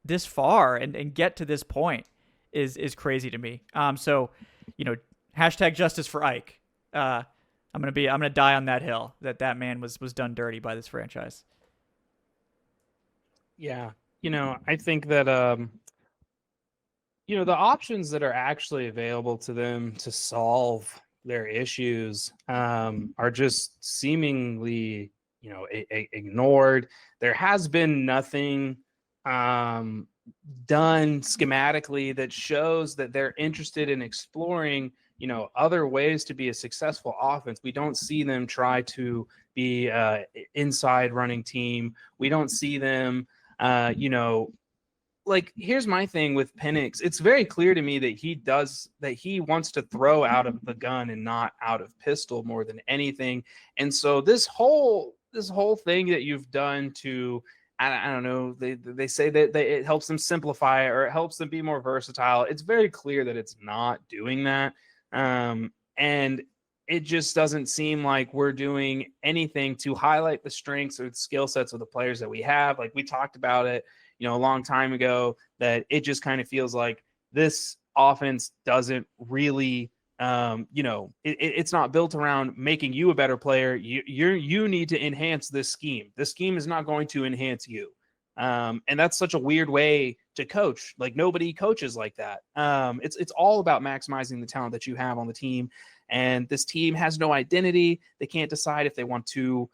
this far and get to this point is crazy to me. So, hashtag justice for Ike. I'm gonna die on that hill that man was done dirty by this franchise. Yeah, I think that the options that are actually available to them to solve their issues are just seemingly ignored. There has been nothing done schematically that shows that they're interested in exploring other ways to be a successful offense. We don't see them try to be inside running team. We don't see them, like, here's my thing with Penix. It's very clear to me that he wants to throw out of the gun and not out of pistol more than anything. And so this whole thing that you've done to, I don't know, they say that it helps them simplify or it helps them be more versatile. It's very clear that it's not doing that. And it just doesn't seem like we're doing anything to highlight the strengths or the skill sets of the players that we have. Like, we talked about it, a long time ago, that it just kind of feels like this offense doesn't really, it's not built around making you a better player. You need to enhance this scheme. This scheme is not going to enhance you. And that's such a weird way to coach. Like, nobody coaches like that. It's all about maximizing the talent that you have on the team. And this team has no identity. They can't decide if they want to,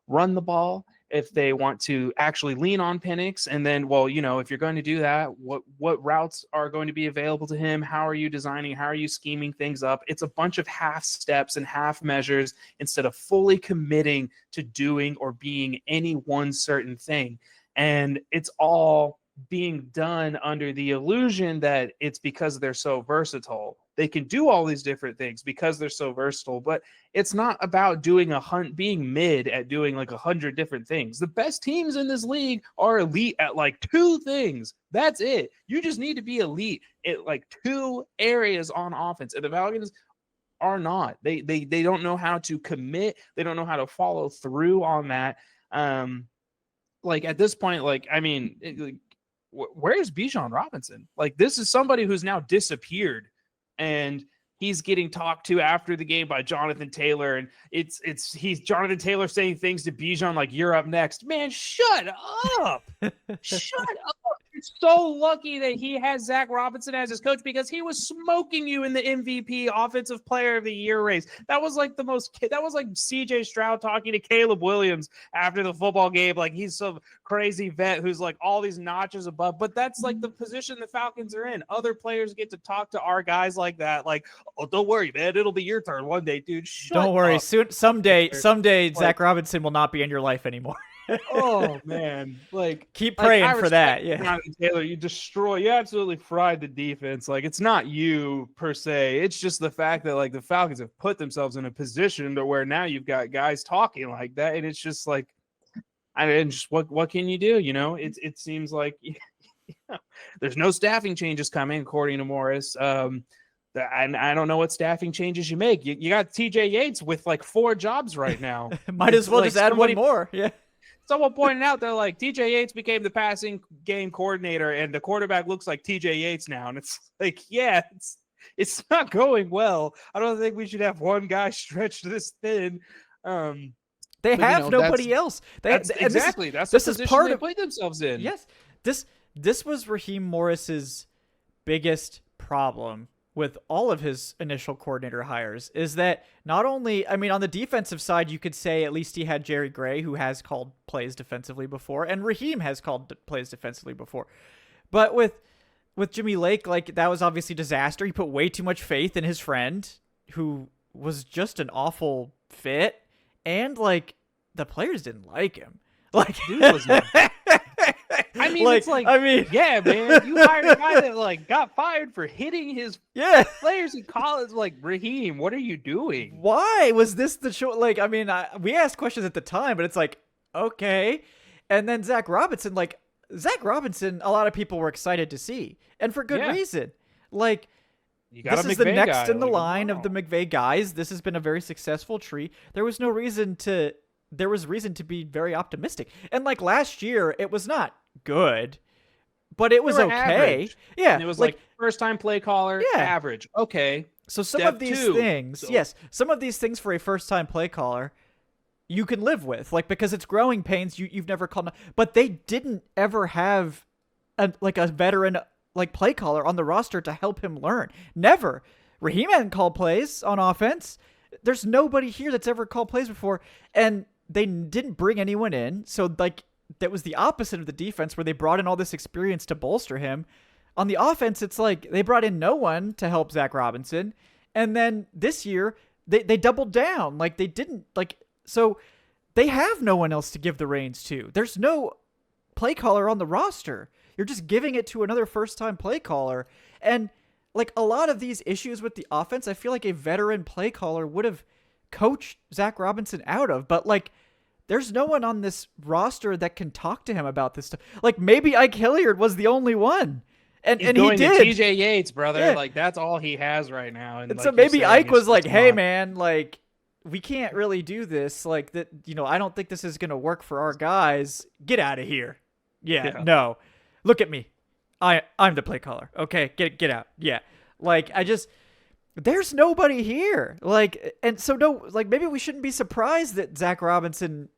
run the ball, if they want to actually lean on Penix. And then, well, if you're going to do that, what routes are going to be available to him? How are you designing? How are you scheming things up? It's a bunch of half steps and half measures instead of fully committing to doing or being any one certain thing. And it's all being done under the illusion that it's because they're so versatile. They can do all these different things because they're so versatile, but it's not about being mid at doing like 100 different things. The best teams in this league are elite at like 2 things. That's it. You just need to be elite at like 2 areas on offense. And the Falcons are not. They don't know how to commit. They don't know how to follow through on that. Like, at this point, like, I mean, where's Bijan Robinson? Like, this is somebody who's now disappeared, and he's getting talked to after the game by Jonathan Taylor, and he's Jonathan Taylor saying things to Bijan like, "You're up next." Man, shut up. Shut up. You're so lucky that he has Zach Robinson as his coach, because he was smoking you in the MVP Offensive Player of the Year race. That was like CJ Stroud talking to Caleb Williams after the football game. Like, he's some crazy vet who's like all these notches above, but that's like the position the Falcons are in. Other players get to talk to our guys like that. Like, "Oh, don't worry, man. It'll be your turn one day, dude." Don't worry. Up. Someday, Like, Zach Robinson will not be in your life anymore. Oh man, like, keep praying for that. Yeah, Jonathan Taylor, you absolutely fried the defense. Like, it's not you per se, it's just the fact that like the Falcons have put themselves in a position to where now you've got guys talking like that, and it's just like, what can you do? It seems like there's no staffing changes coming, according to Morris. And I don't know what staffing changes you make. You got TJ Yates with like 4 jobs right now. Might as well just add one more. Yeah. Someone pointed out, they're like, TJ Yates became the passing game coordinator, and the quarterback looks like TJ Yates now. And it's like, yeah, it's not going well. I don't think we should have one guy stretched this thin. They have nobody else. That's the position they put themselves in. Yes, this was Raheem Morris's biggest problem with all of his initial coordinator hires, is that not only, I mean, on the defensive side, you could say at least he had Jerry Gray, who has called plays defensively before, and Raheem has called plays defensively before. But with Jimmy Lake, like, that was obviously disaster. He put way too much faith in his friend, who was just an awful fit, and like the players didn't like him. Like, dude was not. I mean, it's like, yeah, man, you hired a guy that like got fired for hitting his players in college. Like, Raheem, what are you doing? Why was this the show? Like, I mean, we asked questions at the time, but it's like, okay. And then Zach Robinson, a lot of people were excited to see, and for good reason. Like, this is the next in the line of the McVay guys. This has been a very successful tree. There was reason to be very optimistic. And like last year, it was not good, but it was okay. Average. Yeah. And it was like first time play caller, average. Okay. So some of these things for a first time play caller, you can live with, like, because it's growing pains. You've never called, but they didn't ever have a veteran like play caller on the roster to help him learn. Never. Raheem hadn't called plays on offense. There's nobody here that's ever called plays before, and they didn't bring anyone in. So like, that was the opposite of the defense, where they brought in all this experience to bolster him. On the offense, it's like they brought in no one to help Zach Robinson, And then this year they doubled down. Like they didn't like, so they have no one else to give the reins to. There's no play caller on the roster. You're just giving it to another first-time play caller. And like a lot of these issues with the offense, I feel like a veteran play caller would have coached Zach Robinson out of. But like, there's no one on this roster that can talk to him about this stuff. Like maybe Ike Hilliard was the only one. And He's he going did. to TJ Yates, brother. Yeah. Like that's all he has right now. And And like so you're maybe saying, Ike it's was like, just hey, not- man, like, we can't really do this. Like, that, you know, I don't think this is going to work for our guys. Get out of here. Yeah, no. Look at me. I'm the play caller. Okay, get out. Yeah. Like, there's nobody here. Like, and so no, like, maybe we shouldn't be surprised that Zach Robinson,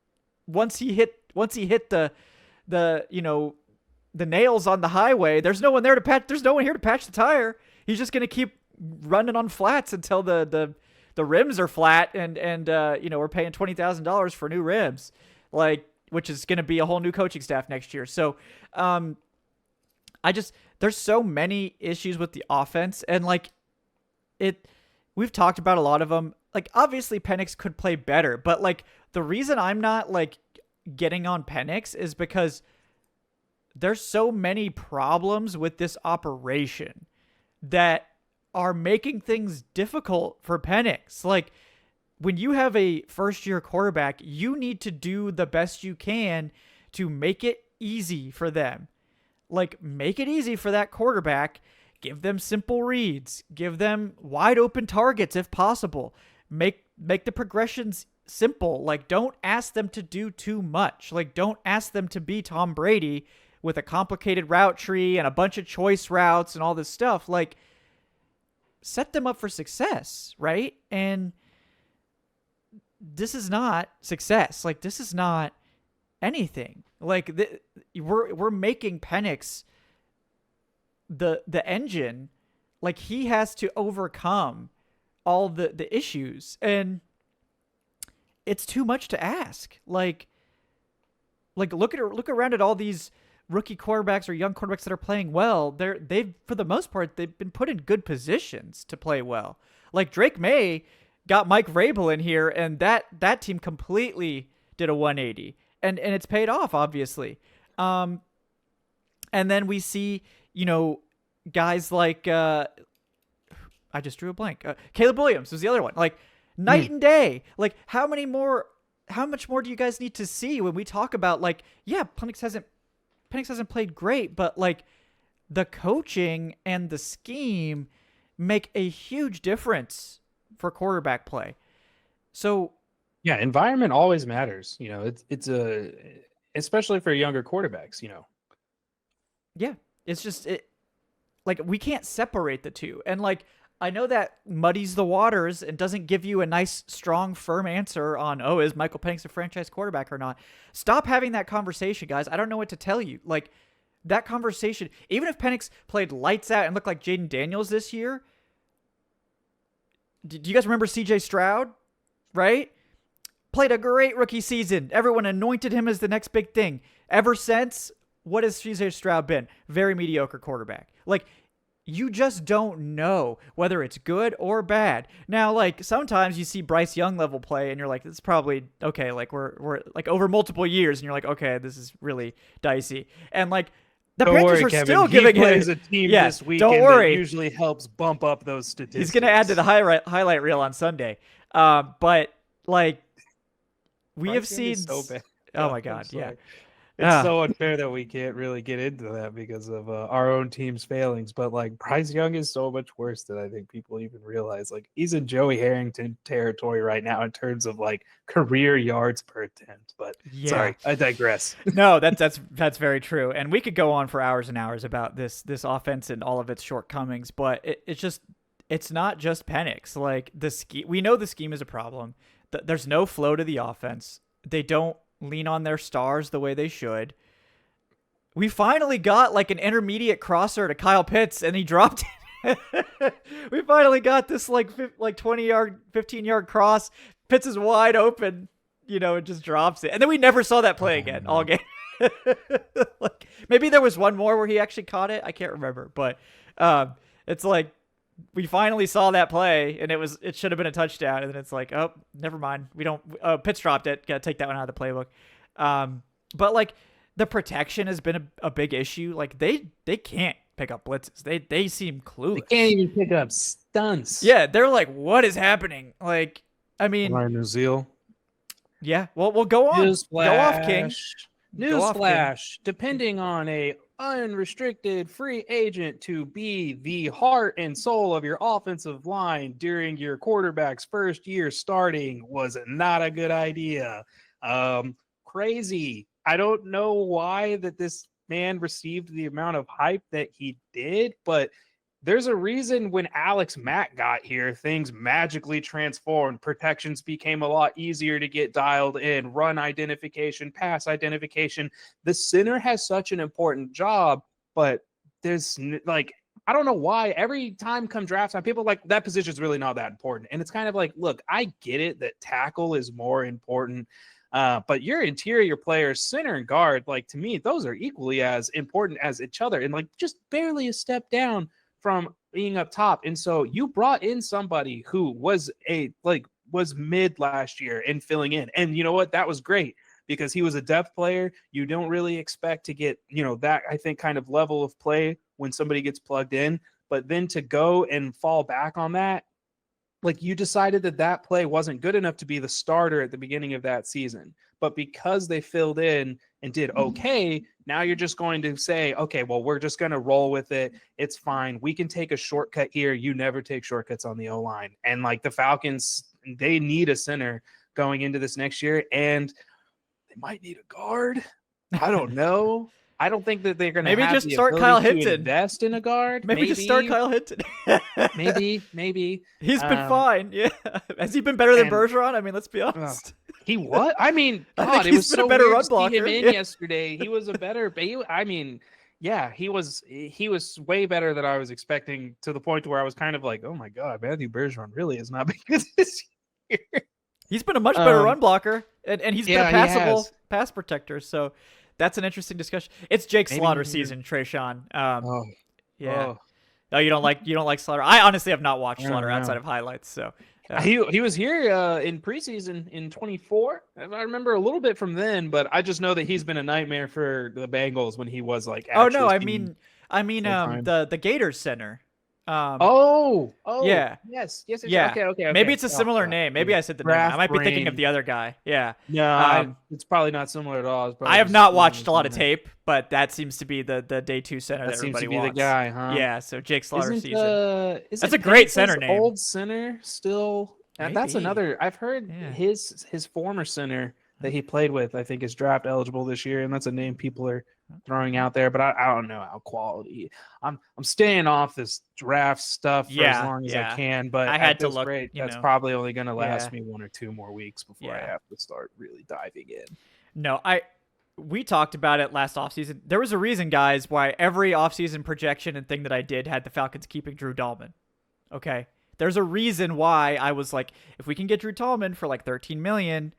once he hit the you know, the nails on the highway, there's no one here to patch the tire. He's just going to keep running on flats until the rims are flat and you know, we're paying $20,000 for new rims, like, which is going to be a whole new coaching staff next year. So, there's so many issues with the offense, and like we've talked about a lot of them. Like, obviously Penix could play better, but like the reason I'm not like getting on Penix is because there's so many problems with this operation that are making things difficult for Penix. Like, when you have a first-year quarterback, you need to do the best you can to make it easy for them. Like, make it easy for that quarterback. Give them simple reads. Give them wide-open targets if possible. Make the progressions simple. Like, don't ask them to do too much. Like, don't ask them to be Tom Brady with a complicated route tree and a bunch of choice routes and all this stuff. Like, set them up for success, right? And this is not success. Like, this is not anything. Like, we're making Penix the engine. Like, he has to overcome all the issues, and it's too much to ask. Like look around at all these rookie quarterbacks or young quarterbacks that are playing well. They've for the most part they've been put in good positions to play well. Like, Drake May got Mike Vrabel in here, and that team completely did a 180, and it's paid off, obviously. And then we see, you know, guys like I just drew a blank. Caleb Williams was the other one. Like, night and day. Like, how much more do you guys need to see when we talk about, like, yeah, Penix hasn't played great, but like the coaching and the scheme make a huge difference for quarterback play. So yeah, environment always matters. You know, it's especially for younger quarterbacks, you know. Yeah, it's just like, we can't separate the two. And like, I know that muddies the waters and doesn't give you a nice, strong, firm answer on, oh, is Michael Penix a franchise quarterback or not? Stop having that conversation, guys. I don't know what to tell you. Like, that conversation, even if Penix played lights out and looked like Jaden Daniels this year, do you guys remember CJ Stroud? Right? Played a great rookie season. Everyone anointed him as the next big thing. Ever since, what has CJ Stroud been? Very mediocre quarterback. Like, you just don't know whether it's good or bad. Now, like, sometimes you see Bryce Young level play and you're like, it's probably okay. Like, we're like over multiple years and you're like, okay, this is really dicey. And like, the Don't Panthers worry, are Kevin. still He giving plays him a team yeah, this weekend don't worry. that usually helps bump up those statistics. He's going to add to the highlight reel on Sunday. But like, we have seen so bad. Oh my God. Yeah. It's so unfair that we can't really get into that because of our own team's failings. But like, Bryce Young is so much worse than I think people even realize. Like, he's in Joey Harrington territory right now in terms of like career yards per attempt. But sorry, I digress. No, that's very true. And we could go on for hours and hours about this offense and all of its shortcomings. But it's not just Penix. Like, we know the scheme is a problem. There's no flow to the offense. They don't lean on their stars the way they should. We finally got like an intermediate crosser to Kyle Pitts, and he dropped it. We finally got this like 20-yard, 15-yard cross. Pitts is wide open, you know, and just drops it. And then we never saw that play again all game. Like, maybe there was one more where he actually caught it. I can't remember, but it's like, we finally saw that play, and it should have been a touchdown, and then it's like, oh, never mind. We don't. Pitts dropped it. Got to take that one out of the playbook. But like the protection has been a big issue. Like they can't pick up blitzes. They seem clueless. They can't even pick up stunts. Yeah, they're like, what is happening? Like, I mean, Ryan Nuzeel. Yeah, well, we'll go on. Newsflash. Go off, King. Newsflash. Depending on a unrestricted free agent to be the heart and soul of your offensive line during your quarterback's first year starting was not a good idea. Crazy. I don't know why that this man received the amount of hype that he did, but there's a reason when Alex Mack got here, things magically transformed. Protections became a lot easier to get dialed in, run identification, pass identification. The center has such an important job, but there's like, I don't know why every time come draft time, people like that position is really not that important. And it's kind of like, look, I get it that tackle is more important. But your interior players, center and guard, like to me, those are equally as important as each other and like just barely a step down from being up top. And so you brought in somebody who was mid last year and filling in. And you know what? That was great because he was a depth player. You don't really expect to get, that I think kind of level of play when somebody gets plugged in, but then to go and fall back on that, like you decided that play wasn't good enough to be the starter at the beginning of that season. But because they filled in and did okay, now you're just going to say, okay, well, we're just going to roll with it. It's fine. We can take a shortcut here. You never take shortcuts on the O-line. And like the Falcons, they need a center going into this next year, and they might need a guard. I don't know. I don't think that they're going to maybe just start Kyle Hinton. Invest in a guard. Maybe just start Kyle Hinton. maybe. He's been fine. Yeah. Has he been better than Bertrand? I mean, let's be honest. He what? I mean, God, it was so weird to see him in yesterday. He was a better. He was way better than I was expecting, to the point where I was kind of like, oh my God, Matthew Bergeron really is not because this year. He's been a much better run blocker, and he's been a passable pass protector. So that's an interesting discussion. It's Jake Slaughter season, Tre'Shon. Yeah. Oh, you don't like Slaughter? I honestly have not watched Slaughter outside of highlights. So he was here in preseason in 24. I remember a little bit from then, but I just know that he's been a nightmare for the Bengals when he was like. Oh no, I mean the Gators center. Yeah. Yes. Yeah. Okay. Maybe it's a similar name. Maybe I said the name. I might be thinking of the other guy. Yeah. No, it's probably not similar at all. I have not watched a lot of tape, but that seems to be the day two center that everybody seems to be wants. The guy, huh? Yeah. So Jake Slaughter season. That's a great center name. Old center still. That's another. I've heard his former center that he played with, I think, is draft eligible this year, and that's a name people are throwing out there, but I don't know how quality. I'm staying off this draft stuff for as long as I can, but I had to look. That's probably only going to last me 1 or 2 more weeks before I have to start really diving in. No, we talked about it last offseason. There was a reason, guys, why every offseason projection and thing that I did had the Falcons keeping Drew Dalman. Okay? There's a reason why I was like, if we can get Drew Dalman for like $13 million,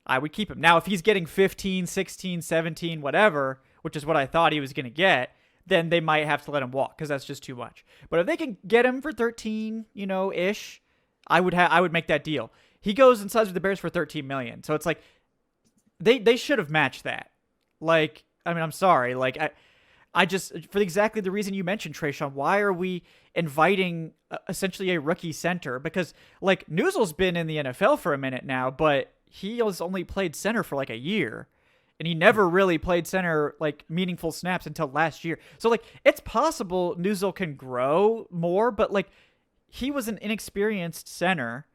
I would keep him. Now, if he's getting 15, 16, 17, whatever, which is what I thought he was going to get, then they might have to let him walk because that's just too much. But if they can get him for 13, ish, I would make that deal. He goes and signs with the Bears for $13 million. So it's like they should have matched that. Like, I mean, I'm sorry. Like, I just, for exactly the reason you mentioned, Tre'Shon, why are we inviting essentially a rookie center? Because, like, Newsell's been in the NFL for a minute now, but he has only played center for like a year. And he never really played center, like, meaningful snaps until last year. So, like, it's possible Newsell can grow more, but, like, he was an inexperienced center.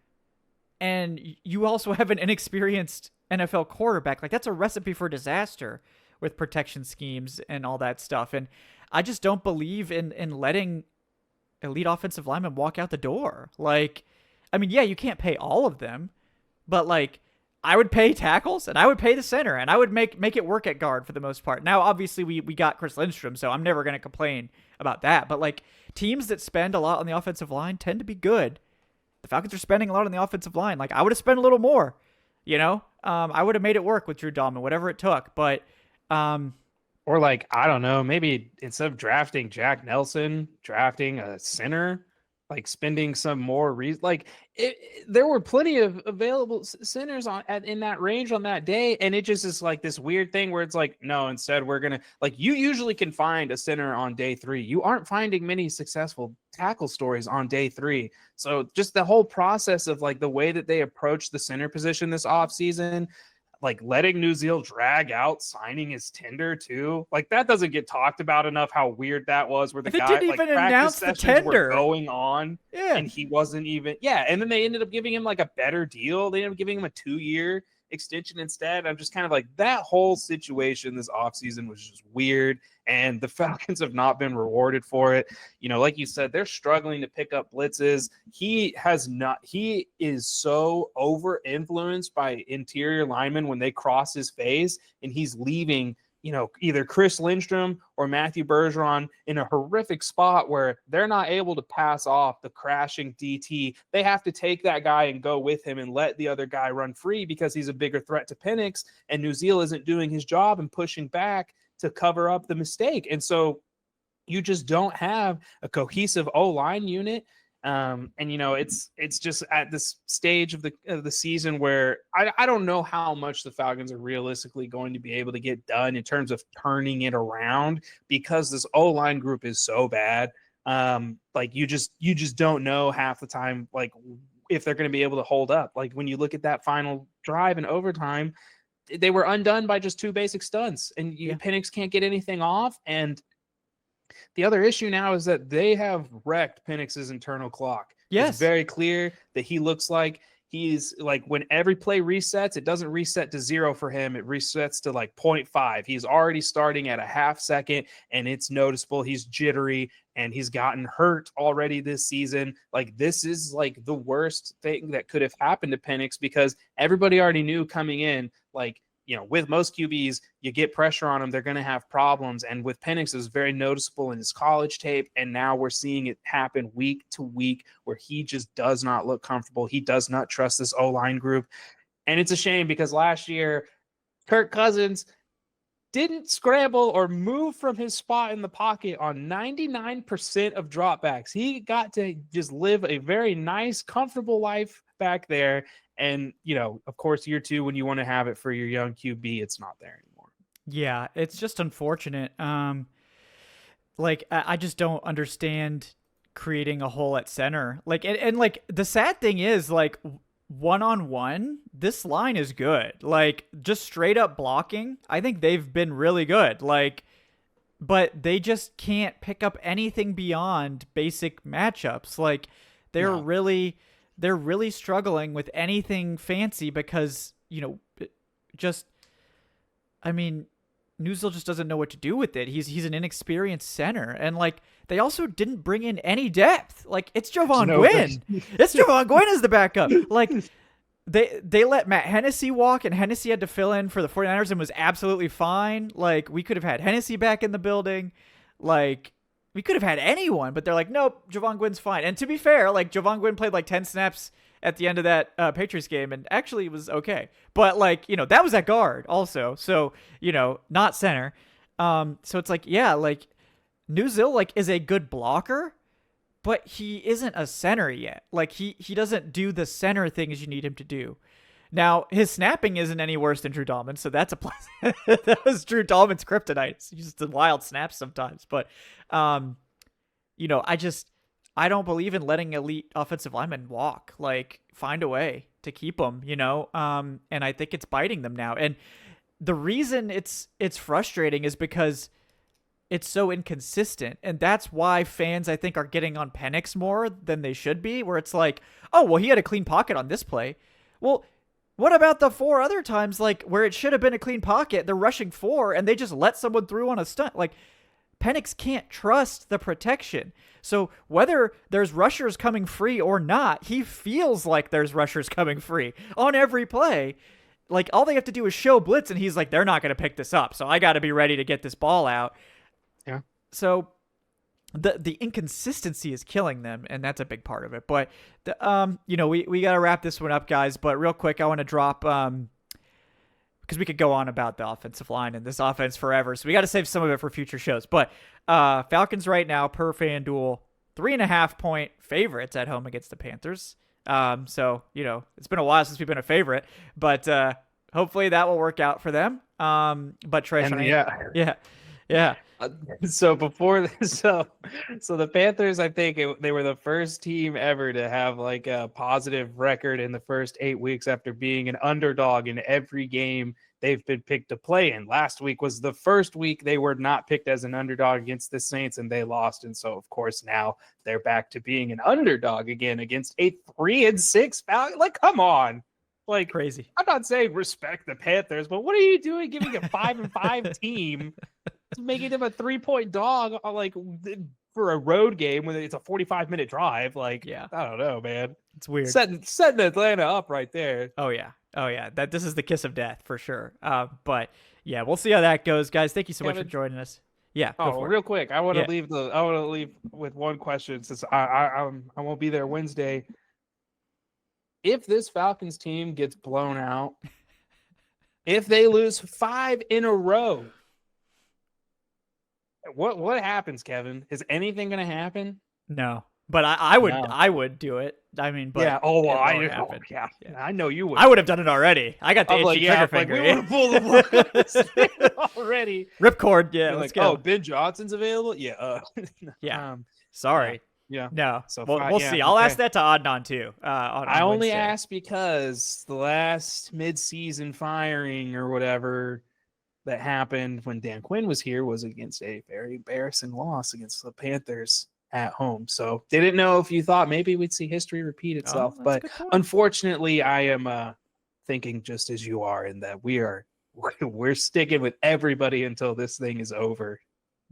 And you also have an inexperienced NFL quarterback. Like, that's a recipe for disaster with protection schemes and all that stuff. And I just don't believe in letting elite offensive linemen walk out the door. Like, I mean, yeah, you can't pay all of them, but, like, I would pay tackles and I would pay the center and I would make it work at guard for the most part. Now, obviously, we got Chris Lindstrom, so I'm never going to complain about that. But, like, teams that spend a lot on the offensive line tend to be good. The Falcons are spending a lot on the offensive line. Like, I would have spent a little more, I would have made it work with Drew Dalman, whatever it took. But, or, like, I don't know, maybe instead of drafting Jack Nelson, drafting a center like spending some more there were plenty of available centers in that range on that day, and it just is like this weird thing where it's like, no, instead we're gonna, like, you usually can find a center on day 3. You aren't finding many successful tackle stories on day 3. So just the whole process of like the way that they approach the center position this offseason, like letting New Zealand drag out signing his tender too. Like that doesn't get talked about enough, how weird that was, where the They guy, didn't like, even practice announce the sessions were tender. going on Yeah. and he wasn't even, and then they ended up giving him like a better deal. They ended up giving him a 2-year extension instead. I'm just kind of like, that whole situation this offseason was just weird, and the Falcons have not been rewarded for it. You know, like you said, they're struggling to pick up blitzes. He is so over influenced by interior linemen when they cross his face, and he's leaving, you know, either Chris Lindstrom or Matthew Bergeron in a horrific spot where they're not able to pass off the crashing DT. They have to take that guy and go with him and let the other guy run free because he's a bigger threat to Penix, and New Zealand isn't doing his job and pushing back to cover up the mistake. And so you just don't have a cohesive O-line unit. And you know, it's just at this stage of the season where I don't know how much the Falcons are realistically going to be able to get done in terms of turning it around, because this O-line group is so bad. Like you just don't know half the time, like, if they're going to be able to hold up. Like when you look at that final drive in overtime, they were undone by just 2 basic stunts, and Penix can't get anything off. And the other issue now is that they have wrecked Penix's internal clock. Yes. It's very clear that he looks like he's like, when every play resets, it doesn't reset to 0 for him. It resets to like 0.5. He's already starting at a half second, and it's noticeable. He's jittery, and he's gotten hurt already this season. Like, this is like the worst thing that could have happened to Penix, because everybody already knew coming in, like, you know, with most QBs, you get pressure on them, they're going to have problems. And with Penix, it was very noticeable in his college tape. And now we're seeing it happen week to week, where he just does not look comfortable. He does not trust this O-line group. And it's a shame, because last year, Kirk Cousins didn't scramble or move from his spot in the pocket on 99% of dropbacks. He got to just live a very nice, comfortable life back there. And, you know, of course, year 2, when you want to have it for your young QB, it's not there anymore. Yeah, it's just unfortunate. Like, I just don't understand creating a hole at center. Like, and like, the sad thing is, like, one-on-one, this line is good. Like, just straight up blocking, I think they've been really good. Like, but they just can't pick up anything beyond basic matchups. Like, they're really struggling with anything fancy, because, you know, I mean, New Zealand just doesn't know what to do with it. He's an inexperienced center, and like, they also didn't bring in any depth. Like, it's Javon Gwynn. It's Javon Gwynn as the backup. Like, they let Matt Hennessy walk, and Hennessy had to fill in for the 49ers and was absolutely fine. Like, we could have had Hennessy back in the building. Like, we could have had anyone, but they're like, nope, Javon Gwynn's fine. And to be fair, like, Javon Gwynn played like 10 snaps at the end of that Patriots game, and actually it was okay. But, like, you know, that was at guard also. So, you know, not center. So it's like, yeah, like, Nuzil, like, is a good blocker, but he isn't a center yet. Like, he doesn't do the center things you need him to do. Now, his snapping isn't any worse than Drew Dalman, so that's a plus. That was Drew Dalman's kryptonite. He's just a wild snaps sometimes. But, you know, I don't believe in letting elite offensive linemen walk. Like, find a way to keep them, you know? And I think it's biting them now. And the reason it's frustrating is because it's so inconsistent. And that's why fans, I think, are getting on Penix more than they should be, where it's like, oh, well, he had a clean pocket on this play. Well, what about the 4 other times, like, where it should have been a clean pocket? They're rushing 4, and they just let someone through on a stunt. Like, Penix can't trust the protection. So whether there's rushers coming free or not, he feels like there's rushers coming free on every play. Like, all they have to do is show blitz, and he's like, they're not going to pick this up, so I got to be ready to get this ball out. Yeah. So the inconsistency is killing them, and that's a big part of it. But you know, we got to wrap this one up, guys. But real quick, I want to drop because we could go on about the offensive line and this offense forever, so we got to save some of it for future shows. But Falcons right now, per FanDuel, 3.5-point favorites at home against the Panthers. So, it's been a while since we've been a favorite, but hopefully that will work out for them. But Tre'Shon, yeah. So before this, so the Panthers, I think they were the first team ever to have like a positive record in the first 8 weeks after being an underdog in every game they've been picked to play in. Last week was the first week they were not picked as an underdog against the Saints, and they lost. And so, of course, now they're back to being an underdog again against a 3-6 Falcons. Like, come on. Like, crazy. I'm not saying respect the Panthers, but what are you doing giving a 5-5 team, making them a 3-point dog, like, for a road game when it's a 45-minute drive? Like, yeah. I don't know, man. It's weird. Setting Atlanta up right there. Oh yeah. This is the kiss of death for sure. But yeah, we'll see how that goes, guys. Thank you so much for joining us. Yeah. Real quick, I want to leave with one question, since I won't be there Wednesday. If this Falcons team gets blown out, if they lose 5 in a row, what happens, Kevin? Is anything going to happen? No, but I would do it. I mean, but yeah. I know you would. I would have done it already. I got the itchy trigger finger. We would have pulled the plug already. Ripcord. Yeah. Let's go. Oh, Ben Johnson's available. Yeah. Yeah. Sorry. Yeah. No. So we'll see. I'll ask that to Adnan too. I only asked because the last mid-season firing or whatever that happened when Dan Quinn was here was against a very embarrassing loss against the Panthers at home. So didn't know if you thought maybe we'd see history repeat itself, but unfortunately I am thinking just as you are, in that we're sticking with everybody until this thing is over.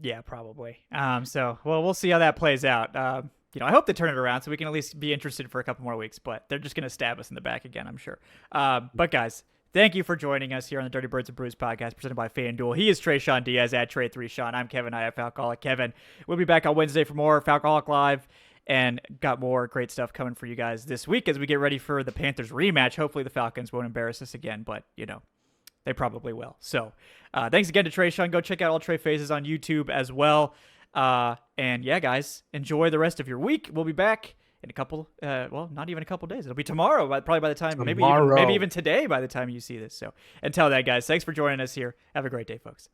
Yeah, probably. So we'll see how that plays out. I hope they turn it around so we can at least be interested for a couple more weeks, but they're just going to stab us in the back again, I'm sure. But guys, thank you for joining us here on the Dirty Birds and Brews podcast presented by FanDuel. He is Tre'Shon Diaz at Trey3Sean. I'm Kevin. I have Falcoholic Kevin. We'll be back on Wednesday for more Falcoholic Live, and got more great stuff coming for you guys this week as we get ready for the Panthers rematch. Hopefully the Falcons won't embarrass us again, but they probably will. So thanks again to Tre'Shon. Go check out all Trey Faces on YouTube as well. And yeah, guys, enjoy the rest of your week. We'll be back in a couple, not even a couple days. It'll be tomorrow, probably by the time, maybe even today by the time you see this. So until then, guys, thanks for joining us here. Have a great day, folks.